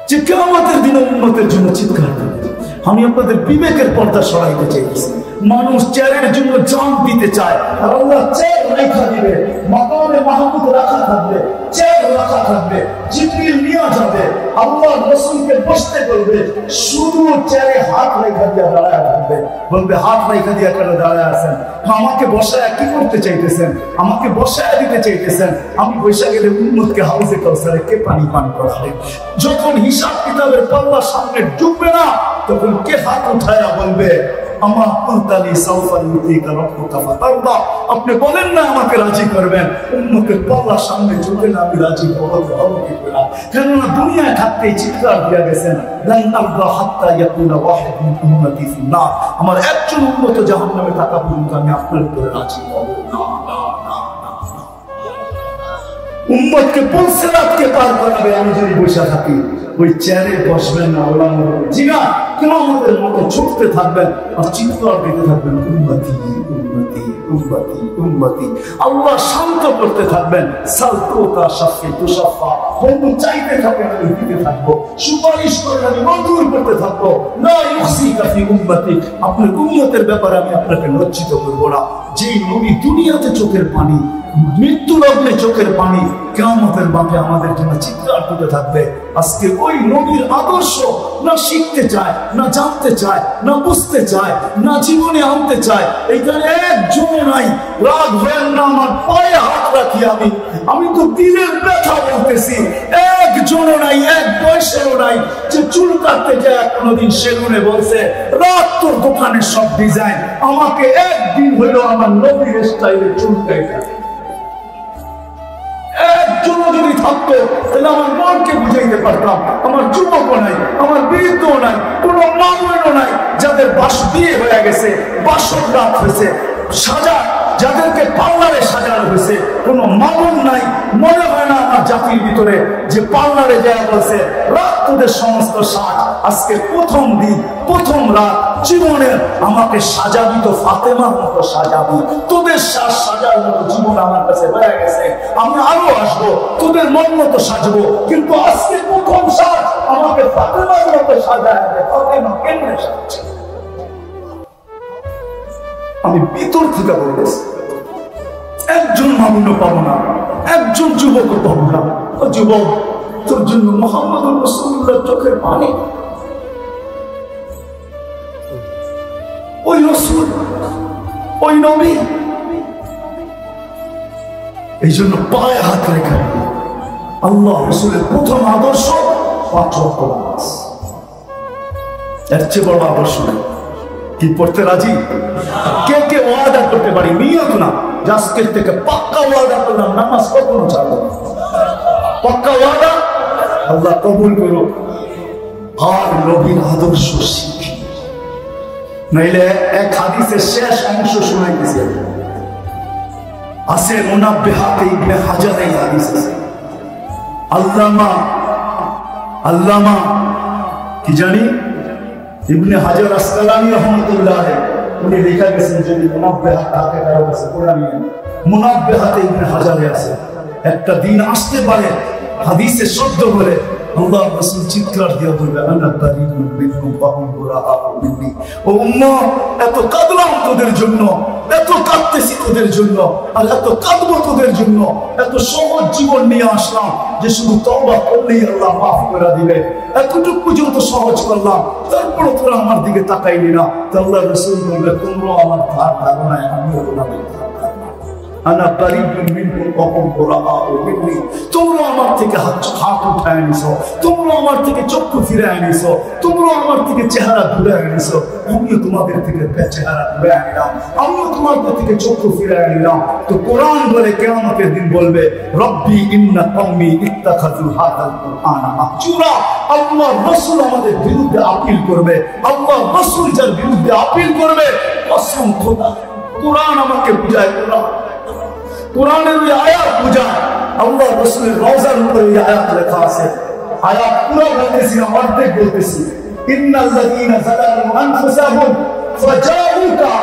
যে কিয়ামতের দিনে উম্মতের জন্য চিৎকার করবে। আমি আপনাদের বিবেকের পর্দা সরাইতে চাইছি। মানুষ চেয়ারের জন্য জান দিতে চায়, আর আল্লাহ চেয়ার রেখা দিবে, মাকামে মাহমুদ রাখা থাকবে, চেয়ার রাখা থাকবে, জিবরিল নিয়ে যাবে, আল্লাহ রাসূলকে বসতে বলবে, শুধু চেয়ারে হাত রেখা দিয়ে দাঁড়ায় থাকবে, বলবে হাত রেখা দিয়ে কেন দাঁড়ায় আছেন? আমাকে বসায় কি করতে চাইতেছেন? আমাকে বসায় দিতে চাইতেছেন? আমি বৈশা গেলে উম্মতকে হাউজে কাউসারে কে পানি পান করাবে? যখন হিসাব কিতাবের পাল্লা সামনে ডুববে না, তখন কে হাত উঠায়া বলবে আমার কুলতালি সাউফা ইউতিকা রাব্বুকা ফাতারদা, আপনি বলেন না আমাকে রাজি করবেন? উম্মতের পাল্লার সামনে ঝুঁকে না আমি রাজি হব কি করে? কেননা দুনিয়ায় থাকতেই চিৎকার দিয়া গেছেন লান আরদা হাত্তা ইয়াকুনা ওয়াহিদ মিন উম্মতি ফিন্নার, আমার একজন উম্মত জাহান্নামে থাকা পর্যন্ত আমি আপনার উপরে রাজি হব না। উম্মতকে পুলসিরাতকে পার করাবে আমি যদি বসে থাকি, ওই চেয়ারে বসবেন না, ওলামার জিনা কিয়ামতের মতো ছুটতে থাকবেন আর চিৎকার দিতে থাকবেন উম্মতি উম্মতি উম্মতি উম্মতি। আল্লাহ শান্ত করতে থাকবেন, সালতুকা শাফি তুশাফা, বন্ধু চাইতে থাকবেন আমি দিতে থাকবো, সুপারিশ করে আমি মঞ্জুর করতে থাকবো, লা ইউসিকা ফি উম্মতি, আপনার উম্মতের ব্যাপারে আমি আপনাকে লজ্জিত করব না। যেই নবী দুনিয়াতে চোখের পানি, মৃত্যু লগ্নে চোখের পানি, কিয়ামতের মাঠে আমাদের জন্য চিৎকার দিতে থাকবে। আজকে ওই নবীর আদর্শ না শিখতে চায়, না জানতে চায়, না বুঝতে চায়, না জীবনে আনতে চায়, এইখানে একজন নাই। রাগ হয়েন না, আমার পায়ে হাত রাখি আমি তো দিলের ব্যথা বলতেছি, একজনও নাই, এক বয়সেরও নাই যে চুল কাটতে যায় কোনোদিন সেলুনে বলছে রাত তোর দোকানের সব ডিজাইন, আমাকে একদিন হইলো আমার নবীর স্টাইলে চুল কাটা। একজনও যদি থাকতো তাহলে আমার মনকে বুঝাইতে পারতাম। আমার যুবকও নাই, আমার বৃদ্ধও নাই, কোনো মামুনও নাই যাদের বিয়ে হয়ে গেছে, বাসর রাত হয়েছে, সাজা যাদেরকে পার্লারে সাজানো হয়েছে, কোনো মামুন নাই। মনে হয় না আমার জাতির ভিতরে যে পার্লারে যায় বলছে রাত তোদের সমস্ত সাজ, আজকে প্রথম দিন, প্রথম রাত জীবনের, আমাকে সাজাবি তো ফাতেমার মতো সাজাবি, তোদের শ্বাস সাজার মতো জীবন আমার কাছে হয়ে গেছে, আমি আরো আসবো, তোদের মন মতো সাজবো, কিন্তু আজকে প্রথম সাজ আমাকে ফাতেমার মতো সাজায়। ফাতেমা কেমনে সাজছে? আমি ভিতর থেকে বলতেছি একজন মামুনও পাবো না, একজন যুবকও পাবো না। ও যুবক, তোর জন্য মুহাম্মদুর রাসূলুল্লাহ চোখের পানি, ওই রাসূল, ওই নবী, এই জন্য পায়ে হাত রেখে আল্লাহ রাসূলের প্রথম আদর্শ 5 ওয়াক্ত নামাজ। এর চেয়ে বড় আদর্শ কি পড়তে রাজি? কে কে ওয়াদা করতে পারি, নিয়ত না, আজকের থেকে পাক্কা ওয়াদা করলাম নামাজ কখনো ছাড়বো না, পাক্কা ওয়াদা, আল্লাহ কবুল করো। আর নবীর আদর্শ শিখি, নাইলে এক হাদিসের শেষ অংশ শোনাইতেছে, আছে মুনাব্বিহাতে ইবনে হাজার, এই হাদিস আছে। আল্লামা কি জানি ইবনে হাজার আসকালানী রাহমাতুল্লাহ আলাইহি, উনি লেখা গেছেন যে মুনাব্বিহাত কাকে কারো কাছে কোরআন নিয়ে, মুনাব্বিহাতে ইবনে হাজারে আছে একটা দিন আসতে পারে হাদিসে শব্দ বলে আল্লাহ রাসূল চিৎকার দিয়ে বলবে আনা বারিউন মিনকুম ফাহুম বুরাআউ মিন্নি। ও উম্মাহ, এত কাঁদলাম তোদের জন্য, এত কাঁদতেছি তোদের জন্য, আর এত কাঁদবো তোদের জন্য, এত সহজ জীবন নিয়ে আসলাম যে শুধু তওবা করলেই আল্লাহ মাফ করে দিবে, এতটুকু পর্যন্ত সহজ করলাম, তারপরে তোরা আমার দিকে তাকাইলি না। তো আল্লাহ রাসূল বলবে তোমরা আমার ধার ধারণায় আমিও তোমাদের আনা বারিউন মিনকুম ফাহুম বুরাআউ মিন্নি, তোমরা আমার থেকে হাত উঠায় নিছো, তোমরা আমার থেকে চক্ষু ফিরায় নিছো, তোমরা আমার থেকে চেহারা ঘুরায় নিছো, আমিও তোমাদের থেকে চেহারা ঘুরায় নিলাম, আমিও তোমাদের থেকে চক্ষু ফিরায় নিলাম। তো কোরআন বলে কিয়ামতের দিন বলবে রব্বি ইন্না কওমি ইত্তাখাযু হাযাল কুরআনা মাহজুরা। আল্লাহ রাসূল আমাদের বিরুদ্ধে আপিল করবে, আল্লাহ রাসূল যার বিরুদ্ধে আপিল করবে, কসম খোদা কোরআন আমাকে বুঝায়, কোরআনের ওই আয়াত বুঝায়, আল্লাহ রাসূলের রওজার উপরে এই আয়াত লেখা আছে। আয়াত পুরো বলতেছি না, অর্ধেক বলতেছি। ইন্নাল্লাযীনা যালামু আনফুসাহুম ফাজাউকা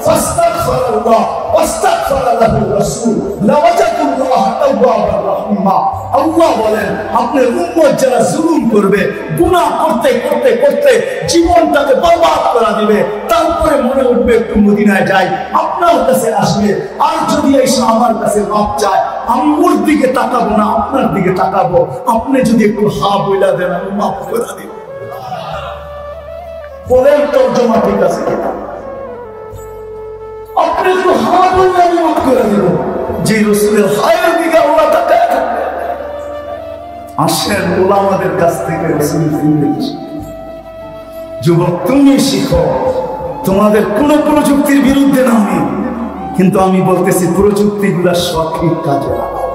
ফাস্তাগফিরুল্লাহ ওয়াস্তাগফার লাহুর রাসূল লাওয়াজাদুল্লাহ তাওয়াবার রাহিমা। আল্লাহ বলেন আপনার উম্মত যারা জুলুম করবে, গুনাহ করতে করতে করতে জীবনটাকে বরবাদ করে দিবে, তারপরে মনে উঠবে একটু মদিনায় যাই, আপনার কাছে আসবে, আর যদি এসে আমার কাছে মাপ চায়, আমি ওর দিকে তাকাবো না, আপনার দিকে তাকাবো, আপনি যদি একটু হা বইলা দেন আমি মাফ করে দিব। বলেন তর্জমা ঠিক আছে কিনা? আপনি একটু হা বললে আমি মাফ করে দিব। যে রাসূলের হায়ের দিকে আল্লাহ তাকায় থাকবে। আসেন ওলামাদের কাছ থেকে রাসূল জিন্দেগি। যুবক তুমি শিখো, তোমাদের কোন প্রযুক্তির বিরুদ্ধে না আমি, কিন্তু আমি বলতেছি প্রযুক্তিগুলা সঠিক কাজে লাগাও,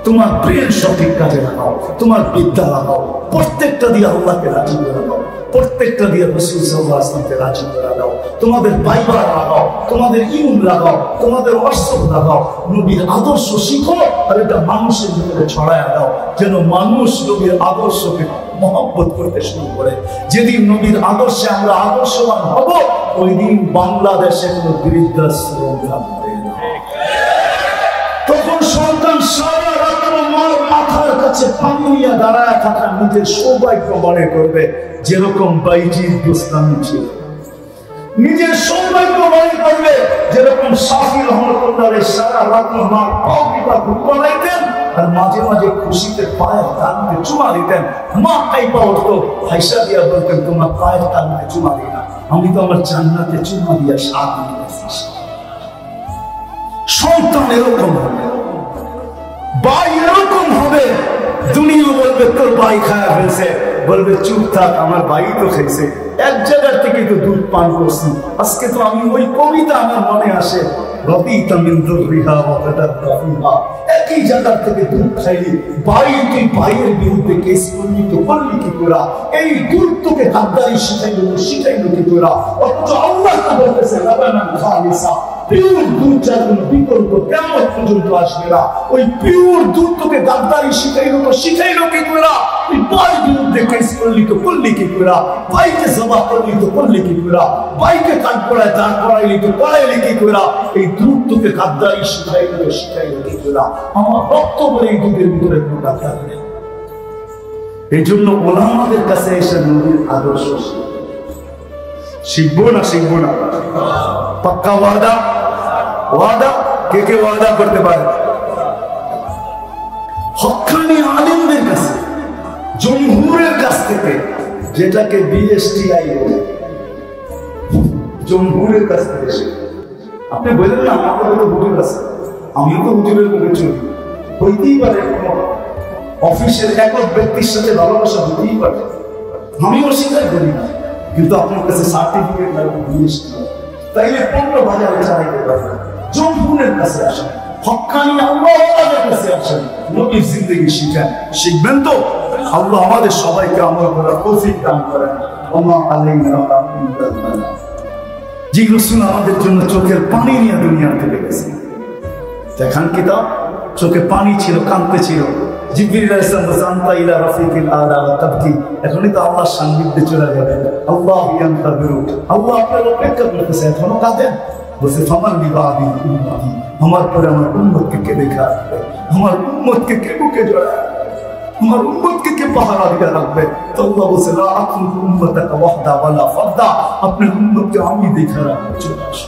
তোমার ব্রেন সঠিক কাজে লাগাও, তোমার বিদ্যা লাগাও, প্রত্যেকটা দিয়ে আল্লাহকে রাজি করে লাগাও, প্রত্যেকটা দিয়ে রাসূল সাল্লাল্লাহু আলাইহি ওয়াসাল্লামকে রাজি করে লাগাও, তোমাদের বাইবেল লাগাও, তোমাদের ইলম লাগাও, তোমাদের ওয়াসফ লাগাও, নবীর আদর্শ শিখো, আর এটা মানুষের ভিতরে ছড়ায় দাও, যেন মানুষ নবীর আদর্শকে মহব্বত করতে শুরু করে। যেদিন নবীর আদর্শে আমরা আদর্শবান হব, ওই দিন বাংলাদেশে কোনো বৃদ্ধাশ্রম থাকবে না। তখন সন্তান সারা রাত্র মার মাথার কাছে পানি নিয়ে দাঁড়ায় থাকা নিজের সৌভাগ্য মনে করবে, যেরকম বাইজিদ বুস্তামি ছিল। নিজের সৌভাগ্য মনে করবে, যেরকম শাফি রহমাতুল্লাহ সারা রাত্র মার পাও টিপা ঘুমাইতেন, আর মাঝে মাঝে খুশিতে পায়ের টানতে চুমা দিতেন। মা কাইপা উঠতো, হাইসা দিয়া বলতেন তোমার পায়ের টানতে চুমা দিই না, আমি তো আমার জান্নাতে চুমা দিয়া স্বাদ নিতেছি। সন্তান এরকম হবে, ভাই এরকম হবে। দুনিয়া বলবে তোর ভাই খায়া ফেলছে, বলবে চুপ থাক আমার ভাই তো খাইছে, এক জায়গার থেকে তো দুধ পান করছি। আজকে তো আমি ওই কবিতা আমার মনে আসে, একই জায়গা থেকে দুধ খাইলি, ভাই তুই ভাইয়ের বিরুদ্ধে কেস করলি তো করলি কি তোরা? এই দুধ তোকে গাদ্দারি শিখাইলো কি তোরা? অথচ আল্লাহ তো বলতেছে লাবানান খালিসা, পিওর দুধ যার কোনো বিকল্প কিয়ামত পর্যন্ত আসবে না। ওই পিওর দুধ তোকে গাদ্দারি শিখাইলো কি তোরা? তুই ভাইয়ের বিরুদ্ধে কেস করলি তো করলি কি তোরা? ভাইকে জবাব করলি তো করলি কি তোরা? ভাইকে কাজ করায় দাঁড় করাইলি তো করাইলি কি তোরা? এই দুধ তোকে গাদ্দারি শিখাইলো কি তোরা? আমার রক্ত বলে এই দুধের ভিতরে কোনো গাদ্দারি নেই। এই জন্য ওলামাদের কাছে এসে নবীর আদর্শ শিখবো না শিখবো না? পাক্কা ওয়াদা? ওয়াদা কে কে ওয়াদা করতে পারে? হক্কানি আলেমদের কাছে, জমহুরের কাছ থেকে, যেটাকে বিএসটিআই বলে, জমহুরের কাছ থেকে। আপনি বললেন না আমাদের তো হুজুর আছে, আমিও তো হুজুরের মুখে চলি, হইতেই পারে কোনো অফিসের একক ব্যক্তির সাথে ভালোবাসা হইতেই পারে, আমি অস্বীকার করি না, কিন্তু আপনার কাছে সার্টিফিকেট লাগবে বিএসটিআই, তাইলে 15 বাজারে চালাইতে পারবেন। জমহুরের কাছে আসেন, হক্কানি আল্লাহর কাছে আসেন, নবীর জিন্দেগি শিখেন। শিখবেন তো? আল্লাহ আমাদের সবাইকে আমল করার তৌফিক দান করেন। ওমা আলাইনা ওয়ালা কুল্লাল্লাহ। যে রাসূল আমাদের জন্য চোখের পানি নিয়ে দুনিয়া থেকে গেছে, দেখান কিতাব, চোখে পানি ছিল, কাঁদতে ছিল। জিবরিল আলাইহিস সালাম বলেন আনতা ইলা রাফিকিল আলা ওয়া তাবকি, এখনই তো আল্লাহর সান্নিধ্যে চলে যাবেন। আল্লাহ ইয়ান্তাবিরু, আল্লাহ আপনার অপেক্ষা করতেছে, এখনো কাঁদেন। বলছে ফামান লিবাদি উম্মতি, আমার পরে আমার উম্মতকে কে দেখা রাখবে, আমার উম্মতকে কে বুকে জড়ায়, আমার উম্মতকে কে পাহারা দিয়ে রাখবে? তো আল্লাহ বলছে লা আতরুকু উম্মাতাকা ওয়াহদা ওয়ালা ফারদা, আপনার উম্মতকে আমি দেখা রাখবো। চলে আসো,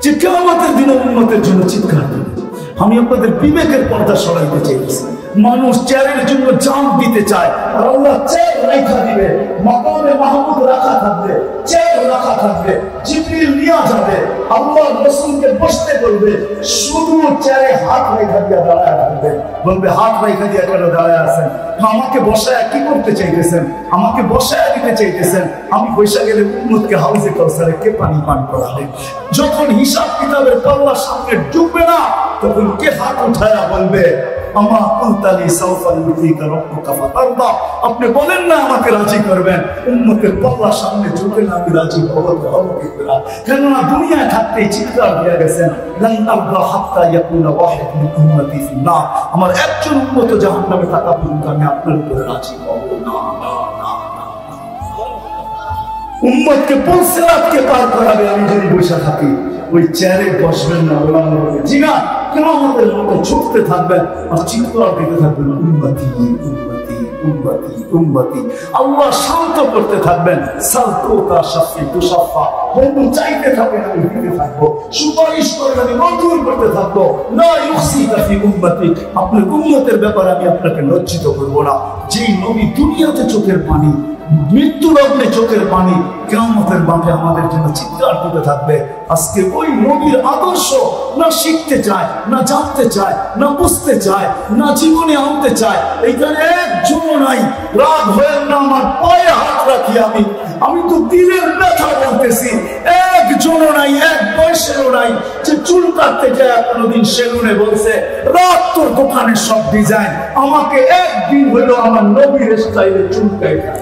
যে কিয়ামতের দিনে উম্মতের জন্য চিৎকার দিবে। আমি আপনাদের বিবেকের পর্দা সরাইতে চাইছি। মানুষ চেয়ারের জন্য জান দিতে চায়, আর আল্লাহ চেয়ার রাখা দিবে, মাকামে মাহমুদ রাখা থাকবে, চেয়ার রাখা থাকবে, জিবরিল নিয়ে যাবে, আল্লাহ রাসূলকে বসতে বলবে, শুধু চেয়ারে হাত রেখা দিয়ে দাঁড়ায় থাকবে। বলবে হাত রেখা দিয়ে কেন দাঁড়ায় আছেন? আমাকে বসায় কি করতে চাইতেছেন? আমাকে বসায় দিতে চাইতেছেন? আমি পয়সা গেলে উম্মতকে হাউজে কাউসারে কে পানি পান করাবে? যখন হিসাব কিতাবের পাল্লা সামনে ডুববে না, তখন কে হাত উঠায় বলবে আমা কুনতালি সাওফা ইউতিকা রাব্বুকা ফাতারদা, আপনি বলেন না আমাকে রাজি করবেন? উম্মতের পাল্লা সামনে ঝুঁকে না আমি রাজি হবো কি করে? কেননা দুনিয়ায় থাকতে চিৎকার দিয়ে গেছেন লান আরদা হাত্তা ইয়াকুনা ওয়াহিদ মিন উম্মতি ফিন্নার, আমার একজন উম্মত জাহান্নামে থাকা পর্যন্ত আমি আপনার উপরে রাজি হব না। উম্মতকে পুলসিরাতকে পার করাবে আমি যদি বসে থাকি, ওই চেয়ারে বসবেন না, ওলামা বলবে জি না, কেন আমাদের মতো ছুটতে থাকবেন আর চিৎকার দিতে থাকবেন উম্মতি উম্মতি উম্মতি উম্মতি। আল্লাহ শান্ত করতে থাকবেন, সালতুকা শাফি তুশাফা, বন্ধু চাইতে থাকবেন আমি দিতে থাকবো, সুপারিশ করবেন আমি মঞ্জুর করতে থাকবো, লা ইউসিকা ফি উম্মতি, আপনার উম্মতের ব্যাপারে আমি আপনাকে লজ্জিত করব না। যেই নবী দুনিয়াতে চোখের পানি, মৃত্যু লগ্নে চোখের পানি, কিয়ামতের মাঠে আমাদের জন্য চিৎকার দিতে থাকবে, আজকে ওই নবীর আদর্শ না শিখতে চায়, না জানতে চায়, না বুঝতে চায়, না জীবনে আনতে চায়, এইখানে একজন নাই। রাগ হয়েন না, আমার পায়ে হাত রাখি, আমি তো দিলের ব্যথা বলতেছি, একজনও নাই, এক বয়সেরও নাই যে চুল কাটতে যায় কোনোদিন সেলুনে বলছে রাত তোর দোকানের সব ডিজাইন, আমাকে একদিন হলো আমার নবীর স্টাইলে চুল কাটা।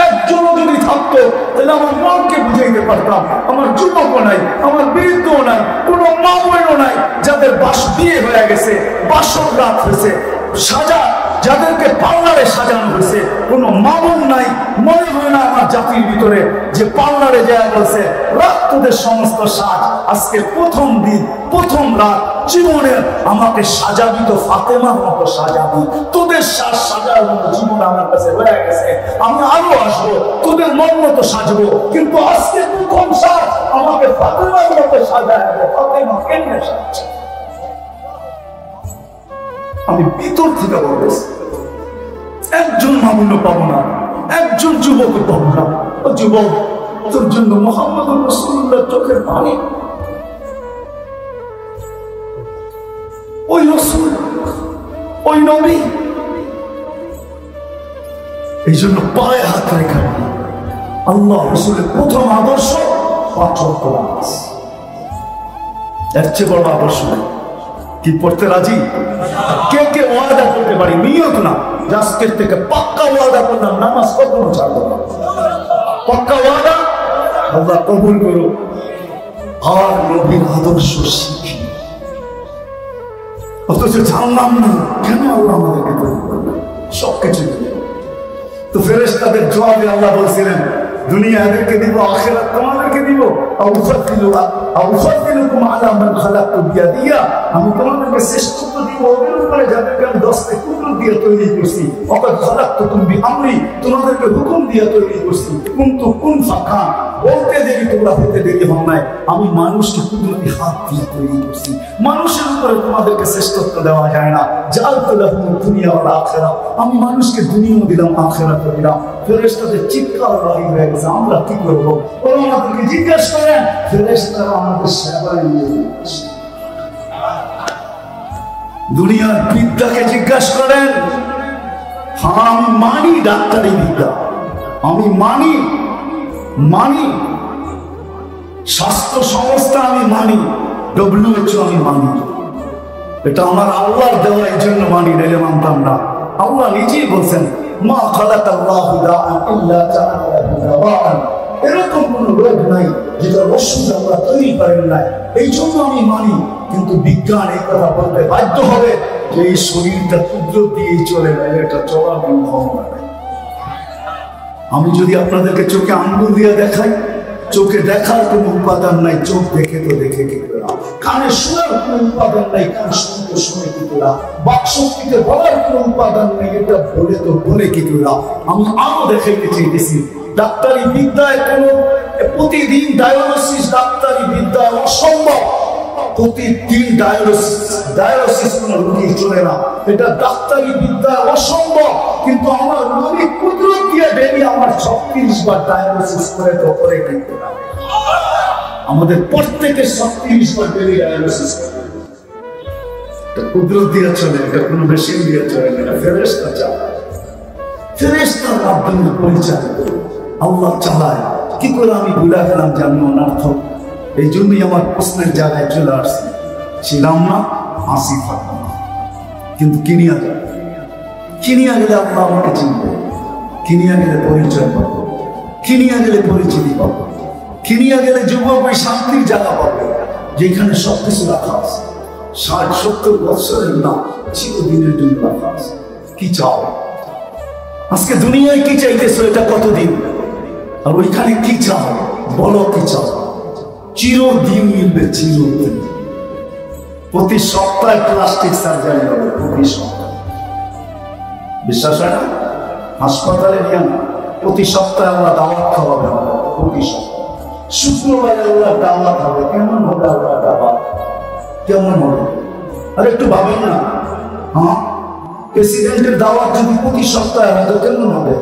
একজনও যদি থাকতো তাহলে আমার মনকে বুঝাইতে পারতাম, আমার যুবকও নাই, আমার বৃদ্ধও নাই, কোনো মামুনও নাই যাদের বিয়ে হয়ে গেছে, বাসর রাত হয়েছে, সাজা যাদেরকে পার্লারে সাজানো হয়েছে, কোনো মামুন নাই। মনে হয় না আমার জাতির ভিতরে যে পার্লারে যায় বলছে রাত তোদের সমস্ত সাজ, আজকে প্রথম দিন প্রথম রাত জীবনের, আমাকে সাজাবি তো ফাতেমার মতো সাজাবি, তোদের সাজ সাজার মতো জীবন আমার কাছে হয়ে গেছে, আমি আরো আসবো তোদের মন মতো সাজবো, কিন্তু আজকে প্রথম সাজ আমাকে ফাতেমার মতো সাজায়। ফাতেমা কেমনে সাজছে? আমি ভিতর থেকে বলতেছি একজন মামুন পাবো না, একজন যুবক পাবো না। ও যুবক, তোর জন্য মুহাম্মদ রাসূলুল্লাহ চোখের পানি, ওই রাসূল, ওই নবী, এই জন্য পায়ে হাত রেখে আল্লাহ রাসূলের প্রথম আদর্শ 5 ওয়াক্ত নামাজ। এর চেয়ে বড় আদর্শ নেই। কি পড়তে রাজি? কে কে ওয়াদা করতে পারি, নিয়ত না, আজকের থেকে পাক্কা ওয়াদা করলাম নামাজ কখনো ছাড়বো না, পাক্কা ওয়াদা, আল্লাহ কবুল করো। আর নবীর আদর্শ শিখি, অথচ জানলাম না কেন আল্লাহ আমাদেরকে তৈরি করলেন সবকিছু। তো ফেরেশতাদের জবাবে আল্লাহ বলছিলেন দুনিয়া এদেরকে দিব, আখিরাত তোমাদেরকে দিব। আমি তোমাদেরকে শ্রেষ্ঠত্ব দিব ওদের উপরে যাদেরকে আমি 10টা কুদরত দিয়ে তৈরি করছি। তোমাদেরকে হুকুম দিয়ে তৈরি করছি। কিন্তু কোন ফাঁকা বলতে দেরি, তোমরা হতে দেরি হন নাই। আমি মানুষকে কুদরতি হাত দিয়ে তৈরি করছি। মানুষের উপরে তোমাদেরকে শ্রেষ্ঠত্ব দেওয়া যায় না। দুনিয়া ওর আখিরাত, আমি মানুষকে দুনিয়াও দিলাম, আখিরাত দিলাম। ফেরেশতাদের চিৎকার হয়ে গেছে, আমরা কি করবো? ওরা আমাদেরকে জিজ্ঞেস করেন, ফেরেশতারা আমাদের সেবায় নিয়ে যাচ্ছে। দুনিয়ার বিদ্যাকে জিজ্ঞাসা করেন, হ্যাঁ আমি মানি ডাক্তারি বিদ্যা, আমি মানি স্বাস্থ্য সংস্থা, আমি মানি WHO, আমি মানি, এটা আমার আল্লাহর দেওয়া, এই জন্য মানি, রেলে মানতাম না। আল্লাহ নিজেই বলছেন মা খালাকাল্লাহু দাআন ইল্লা জাআলাহু দাওয়ান, এরকম কোন রোগ নাই যেটা ওষুধ আমরা তৈরি করেন নাই, এই জন্য আমি মানি। কিন্তু বিজ্ঞান এই কথা বলতে বাধ্য হবে যে এই শরীরটা কুদরত দিয়েই চলে না, এটা চলার কোনো ক্ষমতা নেই। আমি যদি আপনাদেরকে চোখে আঙ্গুল দিয়ে দেখাই, চোখে দেখার কোনো উপাদান নাই, চোখ দেখে তো দেখে কি করে, কানে শোনার কোনো উপাদান নাই, কান শুনতে শুনে কি করে, বাকশক্তিতে বলার কোনো উপাদান নেই, এটা বলে তো বলে কি করে। আমি আরো দেখাইতে চাইতেছি ডাক্তারি বিদ্যায় কোনো প্রতিদিন ডায়ালিসিস, ডাক্তারি বিদ্যায় অসম্ভব, প্রতিদিন ডায়ালিসিস কোন রোগী চলে না, এটা ডাক্তারি বিদ্যায় অসম্ভব। কিন্তু আমার নবী কুদরত দিয়ে ডেলি আমার 36 বার ডায়ালিসিস করে তো করে কিন্তু আমাদের প্রত্যেকের 36 বার ডেলি ডায়ালিসিস করে, এটা কুদরত দিয়ে চলে, এটা কোনো মেশিন দিয়ে চলে না, ফেরেশতা চালায়, ফেরেশতার মাধ্যমে পরিচালিত আল্লাহ চালায়। কি করে আমি ভুলে গেলাম যে আমি অনার্থক? এই জন্যই আমার প্রশ্নের জায়গায় চলে আসছি, ছিলাম না, আসি থাকবো না। কিন্তু কিনিয়া গেলে আল্লাহ আমাকে চিনবে, কিনিয়া গেলে পরিচয় পাবো, কিনিয়া গেলে পরিচিতি পাবো, কিনিয়া গেলে যুবক ওই শান্তির জায়গা পাবে যেখানে সবকিছু রাখা আছে। 60-70 বছরের না, চিরদিনের জন্য রাখা আছে। কি চাও? আজকে দুনিয়ায় কি চাইতেছো এটা কতদিন, আর ওইখানে কি চাও বলো, কি চাও? চিরদিন মিলবে, চিরদিন। প্রতি সপ্তাহে প্লাস্টিক সার্জারি হবে, প্রতি সপ্তাহে। বিশ্বাস হয় না? হাসপাতালে নিয়ে না, প্রতি সপ্তাহে আমরা দাওয়াত খাওয়াবে, প্রতি সপ্তাহে শুক্রবারে ওরা দাওয়াত হবে। কেমন হবে ওরা দাওয়াত? কেমন হবে? আর একটু ভাবেন না, হ্যাঁ, প্রেসিডেন্টের দাওয়াত যদি প্রতি সপ্তাহে হয় তো কেমন হবে?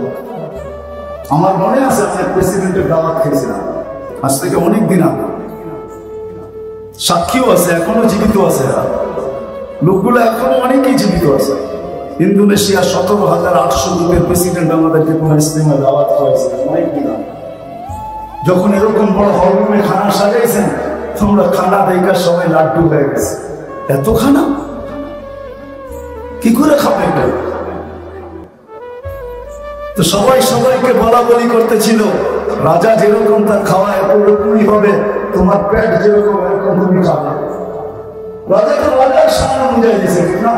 আমার মনে আছে আমি প্রেসিডেন্টের দাওয়াত খেয়েছিলাম আজ থেকে অনেক দিন আগে, সাক্ষীও আছে, এখনো জীবিত আছে। লোকগুলো এখনো অনেকেই জীবিত আছে। ইন্দোনেশিয়া 17,800 লোকের প্রেসিডেন্ট আমাদেরকে কোন ইসলামের দাওয়াত করেছে অনেক দিন আগে। যখন এরকম বড় হলরুমে খানা সাজাইছেন, তোমরা খানা দেখার সবাই লাড্ডু হয়ে গেছে। এত খানা কি করে খাবে এটা? তো সবাই সবাইকে বলা বলি করতেছিল, রাজা যেরকম তার খাওয়া এরকমই হবে, তোমার পেট যেরকম এরকম তুমি খাবে। রাজা তো রাজার সামনে অনুযায়ী দিয়েছে, ঠিক না?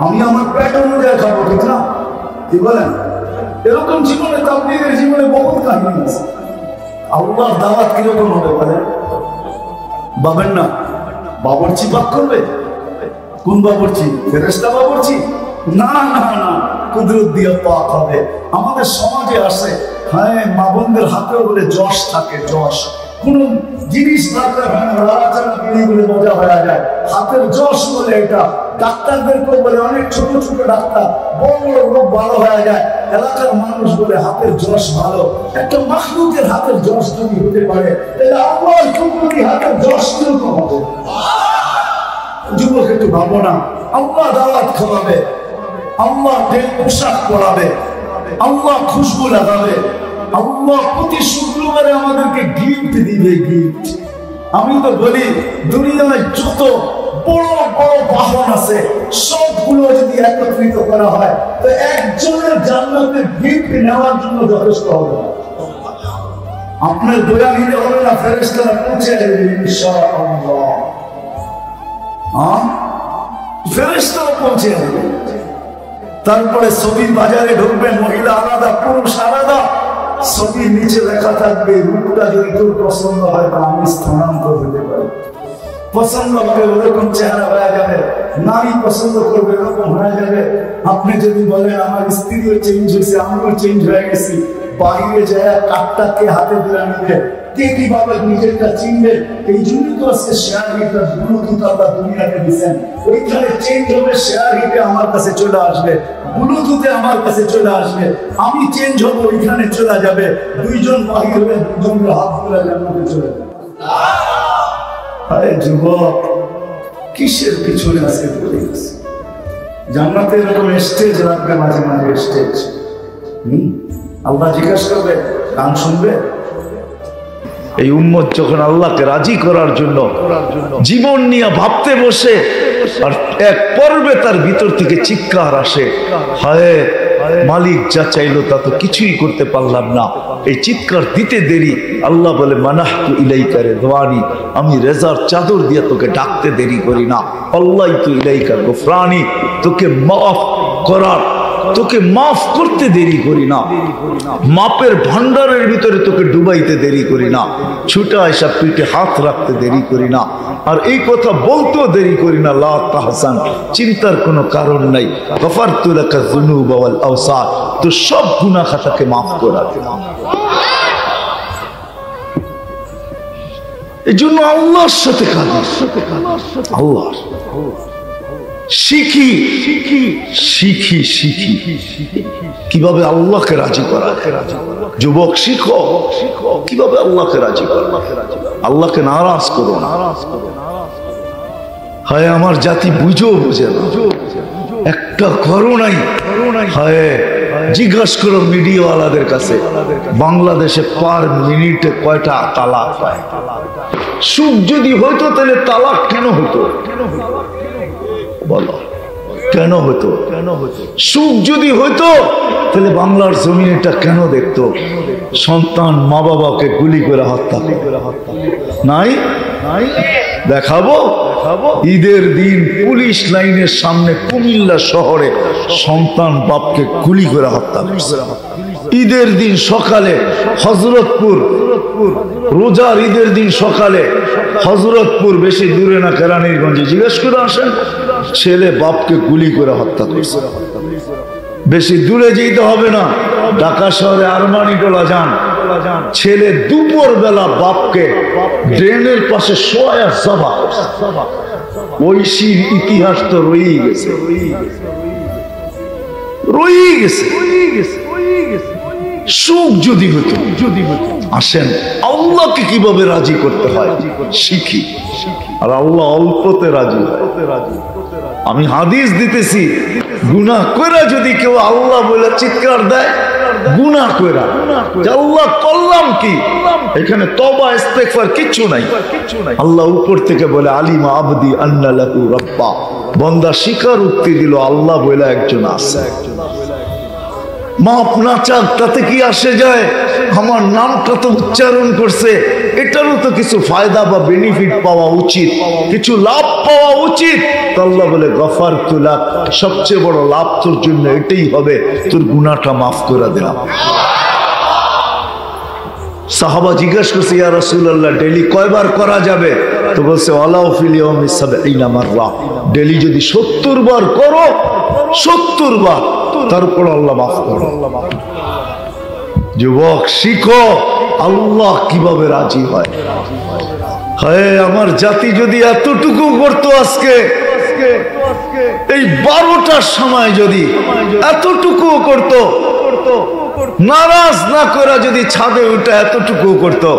আমি আমার পেট অনুযায়ী খাবো, ঠিক না? কি বলেন? এরকম জীবনে, তাবলীগের জীবনে বহুত কাহিনী আছে। আল্লাহর দাওয়াত কিরকম হবে বলেন? ভাবেন না বাবুর্চি পাক করবে? কোন বাবুর্চি? ফেরেশতা বাবুর্চি? না না না, কুদরত দিয়ে পাক হবে। আমাদের সমাজে আসে, হ্যাঁ, মা বোনদের হাতেও বলে যশ থাকে, যশ। কোন জিনিস থাকলে হয় না, রাড়াচাড়া কিনে বলে মজা হয়ে যায়। হাতের যশ বলে এটা। ডাক্তারদেরকেও বলে, অনেক ছোট ছোট ডাক্তার, বড় বড় রোগ ভালো হয়ে যায়। এলাকার মানুষ বলে হাতের যশ ভালো। একটা মাখলুকের হাতের যশ যদি হতে পারে, তাহলে আল্লাহর কুদরতি হাতের যশ কিরকম হবে? যুবক একটু ভাবো না, আল্লাহ দাওয়াত খাওয়াবে, আল্লাহ তেল পোশাক পরাবে, আল্লাহ খুশবু লাগাবে, আল্লাহ প্রতি শুক্রবারে আমাদেরকে গিফট দিবে, গিফট। আমি তো বলি দুনিয়ায় যত বড় বড় বাহন আছে সবগুলো যদি একত্রিত করা হয় তো একজনের জান্নাতের গিফট নেওয়ার জন্য যথেষ্ট হবে। আপনার দয়া নিতে হবে না, ফেরেশতারা পৌঁছে দেবে ইনশাআল্লাহ। ফেরেশতারা পৌঁছে দেবে। তারপরে ছবির বাজারে ঢুকবেন, মহিলা আলাদা, পুরুষ আলাদা। ছবির নিচে লেখা থাকবে, রূপটা যদি তোর পছন্দ হয় তা আমি স্থানান্তর হতে পারি। পছন্দ হবে ওরকম চেহারা হয়ে যাবে, নারী পছন্দ করবে ওরকম হয়ে যাবে। আপনি যদি বলেন আমার স্ত্রীও চেঞ্জ হয়েছে, আমিও চেঞ্জ হয়ে গেছি, বাইরে যায় কাঠটাকে হাতে ধরে নিবে, কে কিভাবে নিজেরটা চিনবে? এই জন্য তো আজকে শেয়ার হিটার ব্লুটুথ আল্লাহ দুনিয়াকে দিচ্ছেন। ওইখানে চেঞ্জ হবে, শেয়ার হিটে আমার কাছে চলে আসবে, ব্লুটুথে আমার কাছে চলে আসবে, আমি চেঞ্জ হবো, ওইখানে চলে যাবে। দুইজন বাহির হবে, দুজনের হাত ধরে জান্নাতে চলে যাবে। আরে যুবক, কিসের পিছনে আজকে পড়ে গেছে? জান্নাতে এরকম স্টেজ রাখবে, মাঝে মাঝে স্টেজ। আল্লাহ জিজ্ঞাসা করবে, গান শুনবে? এই উম্মত যখন আল্লাহকে রাজি করার জন্য জীবন নিয়ে ভাবতে বসে, আর এক পর্বে তার ভিতর থেকে চিৎকার আসে, হায় মালিক যা চাইলো তা তো কিছুই করতে পারলাম না। এই চিৎকার দিতে দেরি, আল্লাহ বলে মানাহতু ইলাইকা রিদওয়ানি, আমি রেজার চাদর দিয়ে তোকে ডাকতে দেরি করি না। আল্লাহতু ইলাইকা গুফরানি, তোকে মাফ করার, তোকে মাফ করতে দেরি করি না। মাপের ভান্ডারের ভিতরে তোকে ডুবাইতে দেরি করি না। ছুটা এসব পিঠে হাত রাখতে দেরি করি না। আর এই কথা বলতেও দেরি করি না। লা তাহসান, চিন্তার কোনো কারণ নাই। গফারতু লাকা যুনুব ওয়াল আওসার, তো সব গুনাহ খাতাকে মাফ করা। এই জন্য আল্লাহর সাথে কাজ, আল্লাহ শিখি শিখি শিখি কিভাবে আল্লাহকে রাজি করা। যুবক শিখো কিভাবে আল্লাহকে রাজি করা, আল্লাহকে নারাজ করো না। হায় আমার জাতি বুঝো বুঝে না, একটা করো নাই। হায় জিজ্ঞাসা করো মিডিয়াওয়ালাদের কাছে, বাংলাদেশে পার মিনিটে কয়টা তালাক হয়? সুখ যদি হইতো তাহলে তালাক কেন হতো? বলো কেন হতো? সুখ যদি হইতো তাহলে বাংলার জমিনটা কেন দেখতো সন্তান মা বাবাকে গুলি করে হত্যা নাই? দেখাবো। ঈদের দিন পুলিশ লাইনের সামনে কুমিল্লা শহরে সন্তান বাপকে গুলি করে হত্যা করছে। ঈদের দিন সকালে হযরতপুর, রোজার ঈদের দিন সকালে হযরতপুর, বেশি দূরে না কেরানীগঞ্জে, জিজ্ঞেস করে আসেন, ছেলে বাপকে গুলি করে হত্যা করছে। বেশি দূরে যেতে হবে না, ঢাকা শহরে আরমানি টোলা যান, ছেলে দুপুর বেলা বাপকে ড্রেনের পাশে শোয়া জবা। ঐশীর ইতিহাস তো রয়েই গেছে, রয়েই গেছে। সুখ যদি হতো, আসেন আল্লাহকে কিভাবে রাজি করতে হয় শিখি। আর আল্লাহ অল্পতে রাজি হয়। আমি হাদিস দিতেছি, গুনাহ কইরা যদি কেউ আল্লাহ বলে চিৎকার দেয়, গুনাহ কইরা আল্লাহ করলাম কি, এখানে তওবা ইস্তেগফার কিচ্ছু নাই। আল্লাহ উপর থেকে বলে আলিমা আবদি আন্না লাহু রাব্বা, বান্দা স্বীকার উক্তি দিল আল্লাহ বলে একজন আছে। মাপ না চাক তাতে কি আসে যায়, আমার নামটা তো উচ্চারণ করছে, এটারও তো কিছু ফায়দা বা বেনিফিট পাওয়া উচিত, কিছু লাভ পাওয়া উচিত। আল্লাহ বলে গফারতু লাক, সবচেয়ে বড় লাভ তোর জন্য এটাই হবে, তোর গুনাহটা মাফ করে দিলাম। সাহাবা জিজ্ঞেস করছে, ইয়া রাসূলুল্লাহ ডেইলি কয়বার করা যাবে? তো বলছে ওয়ালাউ ফিল ইয়াউমি ৭০ মাররা, ডেইলি যদি ৭০ বার করো, ৭০ বার, তারপর আল্লাহ মাফ করো। যুবক শিখো আল্লাহ কিভাবে রাজি হয়। হায় আমার জাতি যদি এতটুকু করতো, আজকে এই 12টার সময় যদি এতটুকু করতো, নারাজ না করে যদি ছাদে উঠে এতটুকু করতো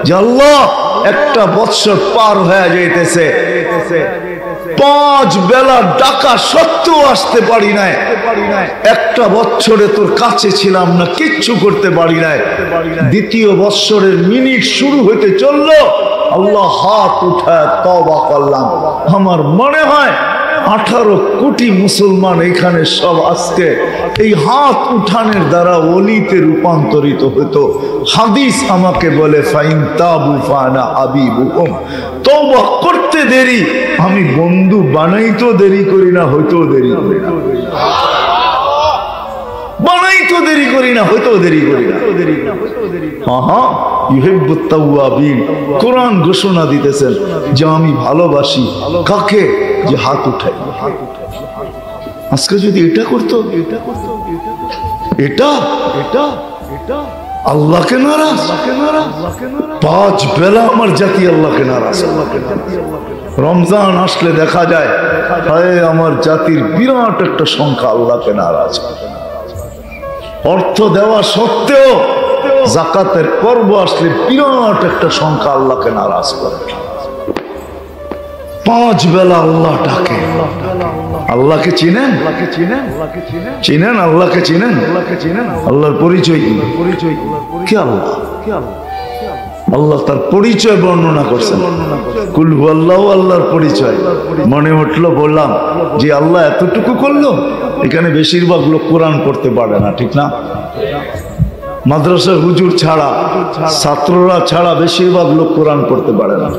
যে আল্লাহ একটা বৎসর পার হয়ে যাইতেছে, 5 বেলা ডাকা সত্ত্বেও আসতে পারি নাই, একটা বৎসরে তোর কাছে ছিলাম না, কিচ্ছু করতে পারি নাই, দ্বিতীয় বৎসরের মিনিট শুরু হইতে চললো, আল্লাহ হাত উঠায় তওবা করলাম। আমার মনে হয় 18 কোটি মুসলমান এখানে সব আজকে এই হাত উঠানের দ্বারা ওলিতে রূপান্তরিত হতো। হাদিস আমাকে বলে ফাইন তাবু ফানা হাবিবুহুম, তওবা করতে দেরি, আমি বন্ধু বানাইতো দেরি করি না, হইতো দেরি করি না, বানাইতো দেরি করি না, হইতো দেরি করি না। হ্যাঁ, ইউহিব্বুত তাওয়াবিন, কোরআন ঘোষণা দিতেছেন যে আমি ভালোবাসি কাকে, যে হাত উঠাই। আজকে যদি এটা করতো, এটা আল্লাহকে নারাজ, 5 বেলা আমার জাতি আল্লাহকে নারাজ। রমজান আসলে দেখা যায় আমার জাতির বিরাট একটা সংখ্যা আল্লাহকে নারাজ। অর্থ দেওয়া সত্ত্বেও যাকাতের পর্ব আসলে বিরাট একটা সংখ্যা আল্লাহকে নারাজ করে। 5 বেলা আল্লাহ ডাকে। আল্লাহকে চিনেন? চিনেন? আল্লাহকে চিনেন? আল্লাহর পরিচয় কি? কি আল্লাহ? আল্লাহ তার পরিচয় বর্ণনা করছেন, কুল হুয়াল্লাহু, আল্লাহর পরিচয়। মনে উঠলো, বললাম যে আল্লাহ এতটুকু করলো। এখানে বেশিরভাগ লোক কোরআন পড়তে পারে না, ঠিক না? মাদ্রাসার হুজুর ছাড়া, ছাত্ররা ছাড়া বেশিরভাগ লোক কোরআন পড়তে পারে না।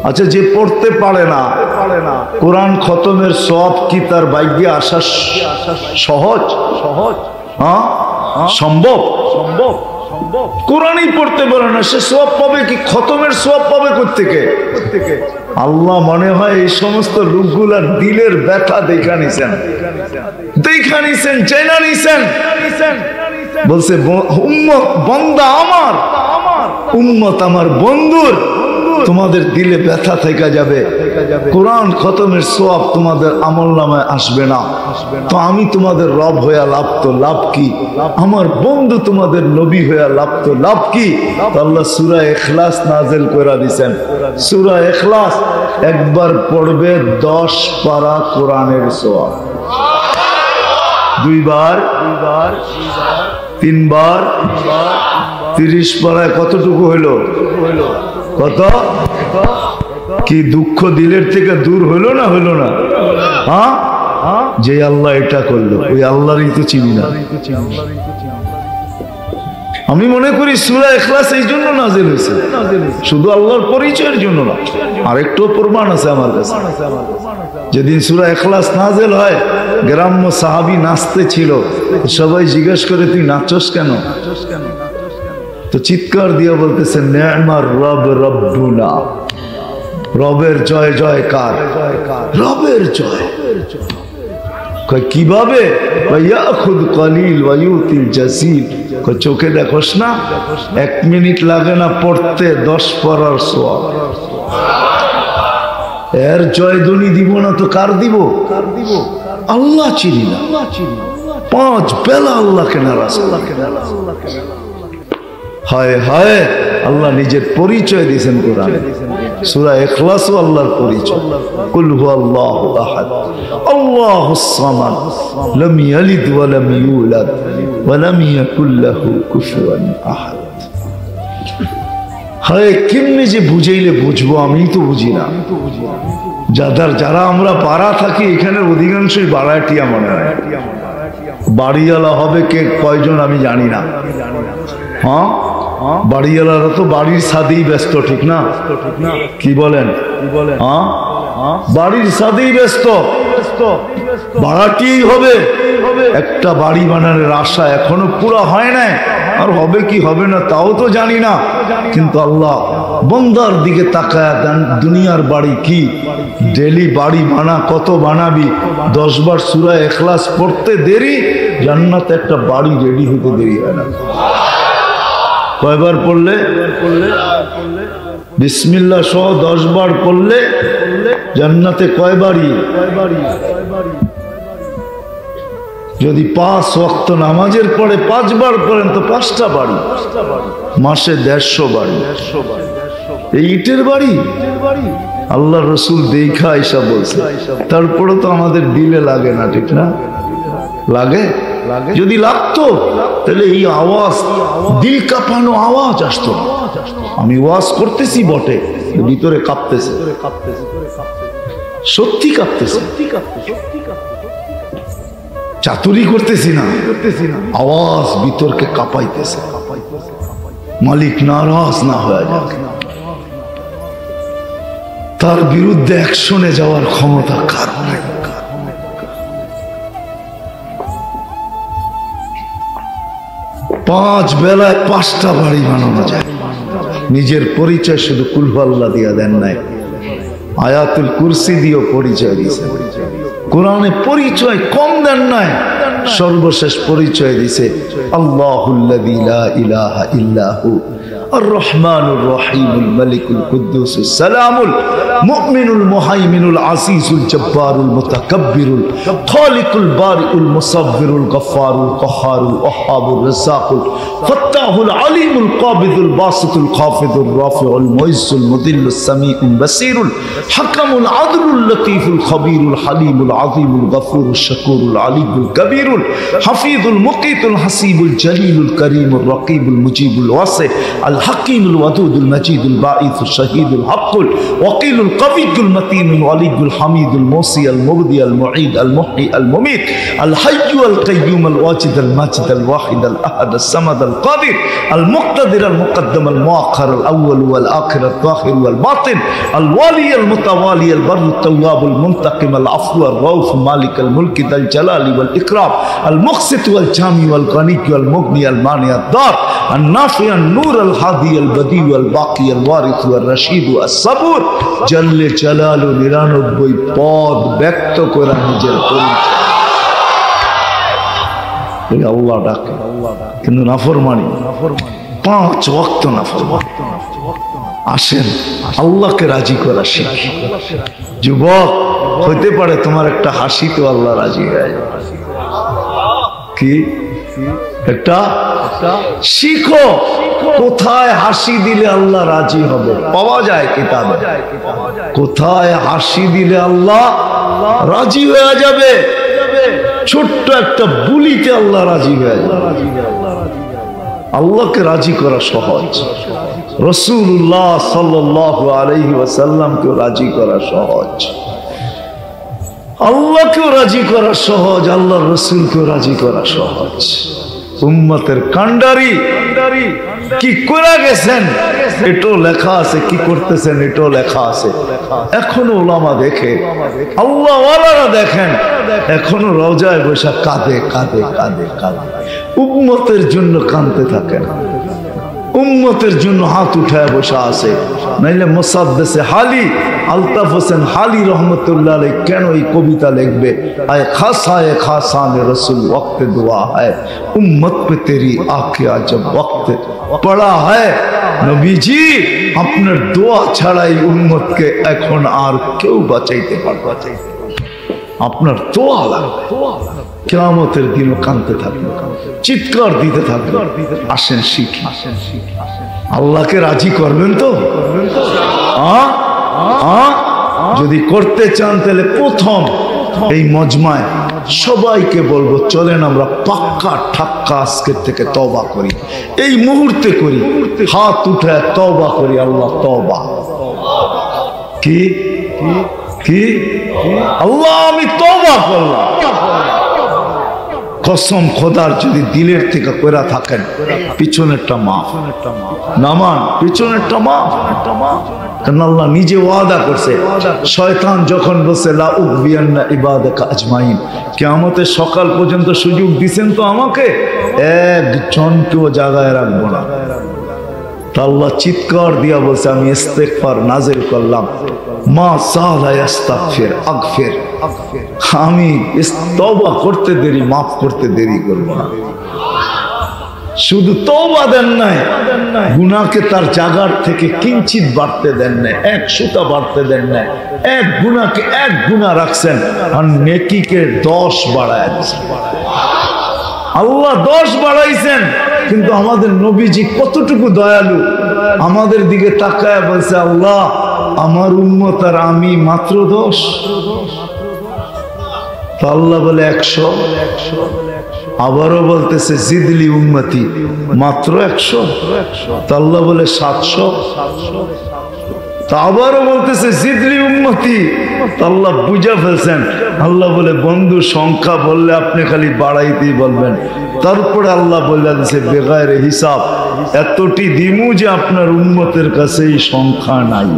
আচ্ছা, যে পড়তে পারে না, কোরআন খতমের সওয়াব কি তার ভাগ্যে আসা সহজ? হ্যাঁ, সম্ভব? কোরআনই পড়তে পারে না, সে সওয়াব পাবে কি? খতমের সওয়াব পাবে কোত্থেকে? আল্লাহ মনে হয় এই সমস্ত লোকগুলার দিলের ব্যথা দেখা নিছেন, চেনা নিছেন। বলছে উম্মত বান্দা আমার, উম্মত আমার বন্ধুর, তোমাদের দিলে ব্যথা থেকে যাবে, কোরআন খতমের সওয়াব তোমাদের আমলনামায় আসবে না, তো আমি তোমাদের রব হইয়া লাভ তো লাভ কি? আমার বন্ধু তোমাদের নবী হইয়া লাভ তো লাভ কি? আল্লাহ সূরা ইখলাস নাযিল করে দিয়েছেন। সূরা ইখলাস একবার পড়বে 10 পারা কোরআনের সওয়াব, 2 বার, 3 বার, 30 পারায় কতটুকু হইলো? কত? কি দুঃখ দিলের থেকে দূর হইলো না? হইলো না? হ্যাঁ, যে আল্লাহ এটা করলো, ওই আল্লাহরই তো চিনি না। আমি মনে করি সূরা ইখলাস এই জন্য নাযিল হয়েছে, শুধু আল্লাহর পরিচয়ের জন্য না। আরেকটু প্রমাণ আছে আমার কাছে। যেদিন সূরা ইখলাস নাযিল হয়, গ্রাম্য সাহাবী নাচতে ছিল, সবাই জিজ্ঞেস করে তুই নাচস কেন? তো চিৎকার দিয়ে বলতেছে নি'মার রব রব্বুনা, রবের জয় জয়কার, রবের জয়। কিভাবে? চোখে দেখোস না, 1 মিনিট লাগে না পড়তে 10 পারার সওয়াব। এর জয়ধ্বনি দিব না তো কার দিব? আল্লাহ চিনি না, 5 বেলা আল্লাহকে নারাজ। হায় হায়, আল্লাহ নিজের পরিচয় দিয়েছেন কোরআনে। সূরা ইখলাসও আল্লাহর পরিচয়। কুল হুয়াল্লাহু আহাদ, আল্লাহুস সামাদ, লাম ইয়ালিদ ওয়া লাম ইউলাদ ওয়া লাম ইয়াকুল লাহু কুফুয়ান আহাদ। হায়, কেমনে যে বুঝাইলে বুঝবো, আমি তো বুঝি না। যারা আমরা পাড়া থাকি, এখানে অধিকাংশই বাড়াটিয়া মনে হয়। বাড়িওয়ালা হবে কে কয়জন আমি জানি না। হ্যাঁ, বাড়িওয়ালারা তো বাড়ির ছাদেই ব্যস্ত, ঠিক না? কি বলেন? হ্যাঁ, বাড়ির ছাদেই ব্যস্ত, বাড়াতেই হবে। একটা বাড়ি বানানোর আশা এখনো পুরা হয় না, আর হবে কি হবে না তাও তো জানি না। কিন্তু আল্লাহ বন্দার দিকে তাকায় দেন, দুনিয়ার বাড়ি কি? ডেলি বাড়ি বানা, কত বানাবি? 10 বার সূরা ইখলাস পড়তে দেরি, জান্নাতে একটা বাড়ি রেডি হতে দেরি হয় না। কয়বার পড়লে? বিসমিল্লাহ সহ 10 বার পড়লে জান্নাতে কয় বাড়ি? যদি 5 ওয়াক্ত নামাজের পরে 5 বার পড়েন তো 5টা বাড়ি, মাসে 150 বাড়ি। এই ইটের বাড়ি আল্লাহ রসুল দেখা আয়েশা বলছে। তারপরে তো আমাদের দিলে লাগে না, ঠিক না? লাগে? যদি লাগতো তাহলে এই আওয়াজ, দিল কাঁপানো আওয়াজ আসতো। আমি ওয়াজ করতেছি বটে, ভিতরে কাঁপতেছে, সত্যি কাঁপতেছে। চাতুরি করতেছি না, আওয়াজ ভিতরকে কাঁপাইতেছে। মালিক নারাজ না হয়ে যাক, তার বিরুদ্ধে অ্যাকশনে যাওয়ার ক্ষমতা কার নাই? 5 বেলায় 5টা বাড়ি বানানো যায়। নিজের পরিচয় শুধু কুল হুয়াল্লাহ দিয়া দেন নাই, আয়াতুল কুরসি দিয়েও পরিচয় দিয়েছে। কোরআনে পরিচয় কম দেন নাই, সর্বশেষ পরিচয় দিছে আল্লাহুল্লাযী লা ইলাহা ইল্লাহু الرحمن الرحيم الملك القدوس السلام المؤمن المهيمن العزيز الجبار المتكبر الخالق البارئ المصور الغفار القهار الوهاب الرزاق الفتاح العليم القابض الباسط الخافض الرافع المعز المذل السميع البصير الحكم العدل اللطيف الخبير الحليم العظيم الغفور الشكور العلي الكبير الحفيظ المقيت الحسيب الجليل الكريم الرقيب المجيب الواسع الحكيم الودود المجيد الباعث الشهيد الحق الوكيل القوي المتين الولي الحميد الموصي المبدي المعيد المحيي المميت الحي القيوم الواجد الماجد الواحد الاحد الصمد القادر المقتدر المقدم المؤخر الاول والاخر الظاهر والباطن الوالي المتوالي البر التواب المنتقم العفو الرؤوف مالك الملك ذا الجلال والاكرام المقسط والجامع والغني والمغني المانع الضار النافع النور الهادي البديع الباقي الوارث والرشيد الصبور جل جلاله 99 পদ ব্যক্ত করে নিজের পরিচয় আল্লাহ ডাকে, কিন্তু নাফরমানি 5 ওয়াক্ত নাফরমানি। আসেন আল্লাহকে রাজি করা শিখি। যুবক, হইতে পারে তোমার একটা হাসি তো আল্লাহ রাজি হয়ে যাবে। কি একটা শিখো, কোথায় হাসি দিলে আল্লাহ রাজি হবে পাওয়া যায় কিতাবে। কোথায় হাসি দিলে আল্লাহ রাজি হয়ে যাবে, ছোট্ট একটা বুলিতে আল্লাহ রাজি হয়ে যাবে। আল্লাহকে রাজি করা সহজ, রাসূলুল্লাহ সাল্লাল্লাহু আলাইহি ওয়াসাল্লামকে রাজি করা সহজ, আল্লাহকেও রাজি করা সহজ, আল্লাহর রাসূলকেও রাজি করা সহজ। উম্মতের কান্ডারি কি করে গেছেন এটাও লেখা আছে, কি করতেছেন এটাও লেখা আছে। এখনো ওলামা দেখে, আল্লাহ ওয়ালারা দেখেন, এখনো রওজায় বসে কাঁদে কাঁদে কাঁদে কাঁদে, উম্মতের জন্য কাঁদতে থাকেন, উম্মতের জন্য হাত উঠায় বসে আছে। নাইলে মুসাদ্দেসে হালি আলতাফ হোসেন হালি রহমতুল্লাহ আলাইহি কেন এই কবিতা লিখবে, আয় খাসায়ে খাসানে রসুল ওয়াক্তে দুয়া है उम्मत पे तेरी आके जब वक्त पड़ा है নবীজি আপনার দোয়া ছাড়াই উম্মতকে এখন আর কেউ বাঁচাইতে পারবে না, আপনার দোয়া লাগবে। কিয়ামতের দিনও কাঁদতে থাকবে, চিৎকার দিতে থাকবে। আসেন শিখি, আল্লাহকে রাজি করবেন তো? যদি করতে চান তাহলে প্রথম এই মজমায় সবাইকে বলবো, চলেন আমরা পাক্কা ঠাক্কা আজকের থেকে তওবা করি, এই মুহূর্তে করি, হাত উঠে তওবা করি। আল্লাহ তওবা কি কি আল্লাহ আমি তওবা করলাম। কসম খোদার যদি দিলের থেকে কইরা থাকেন, পিছনেরটা মাফ, নামান পিছনেরটা মাফ। কারণ আল্লাহ নিজে ওয়াদা করছে, শয়তান যখন বলছে লা উগবিয়ান্না ইবাদাকা আজমাইন, কিয়ামতের সকাল পর্যন্ত সুযোগ দিবেন তো আমাকে, একজনকেও জায়গায় রাখবো না। তা আল্লাহ চিৎকার দিয়া বলছে আমি ইস্তেগফার নাজিল করলাম, মা সালা ইস্তাগফির আগফির, আমি তওবা করতে দেরি, মাফ করতে দেরি করব না। শুধু তওবা দেন নাই, গুনাহকে তার জায়গার থেকে কিঞ্চিত বাড়তে দেন নাই, এক সুতা বাড়তে দেন নাই। এক গুনাহকে এক গুনাহ রাখছেন আর নেকিকে 10 বাড়ায় দিয়েছেন। আল্লাহ 10 বাড়াইছেন, কিন্তু আমাদের নবীজি কতটুকু দয়ালু, আমাদের দিকে তাকায় বলছে আল্লাহ আমার উম্মত আর আমি মাত্র 10। আল্লাহ বলে 100, আবারও বলতেছে জিদলি উম্মতি মাত্র 100। আল্লাহ বলে 700, আবারও বলতেছে জিদলি উম্মতি। আল্লাহ বুঝা ফেলছেন। আল্লাহ বলে বন্ধু সংখ্যা বললে আপনি খালি বাড়াইতেই বলবেন। তারপরে আল্লাহ বলে দিচ্ছে বেগায়ের হিসাব, এতটি দিমু যে আপনার উম্মতের কাছে এই সংখ্যা নাই,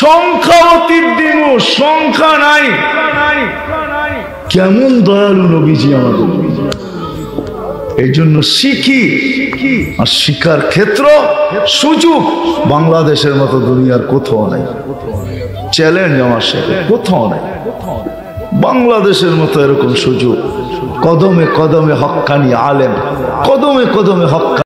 সংখ্যা অতীত দিমু, সংখ্যা নাই। কেমন দয়ালু নবীজি আমাদের। এই জন্য শিখি, আর শিখার ক্ষেত্র সুযোগ বাংলাদেশের মতো দুনিয়ার কোথাও নাই। চ্যালেঞ্জ আমার সাথে, কোথাও নাই বাংলাদেশের মতো এরকম সুযোগ। কদমে কদমে হক্কানি আলেম, কদমে কদমে হক্কানি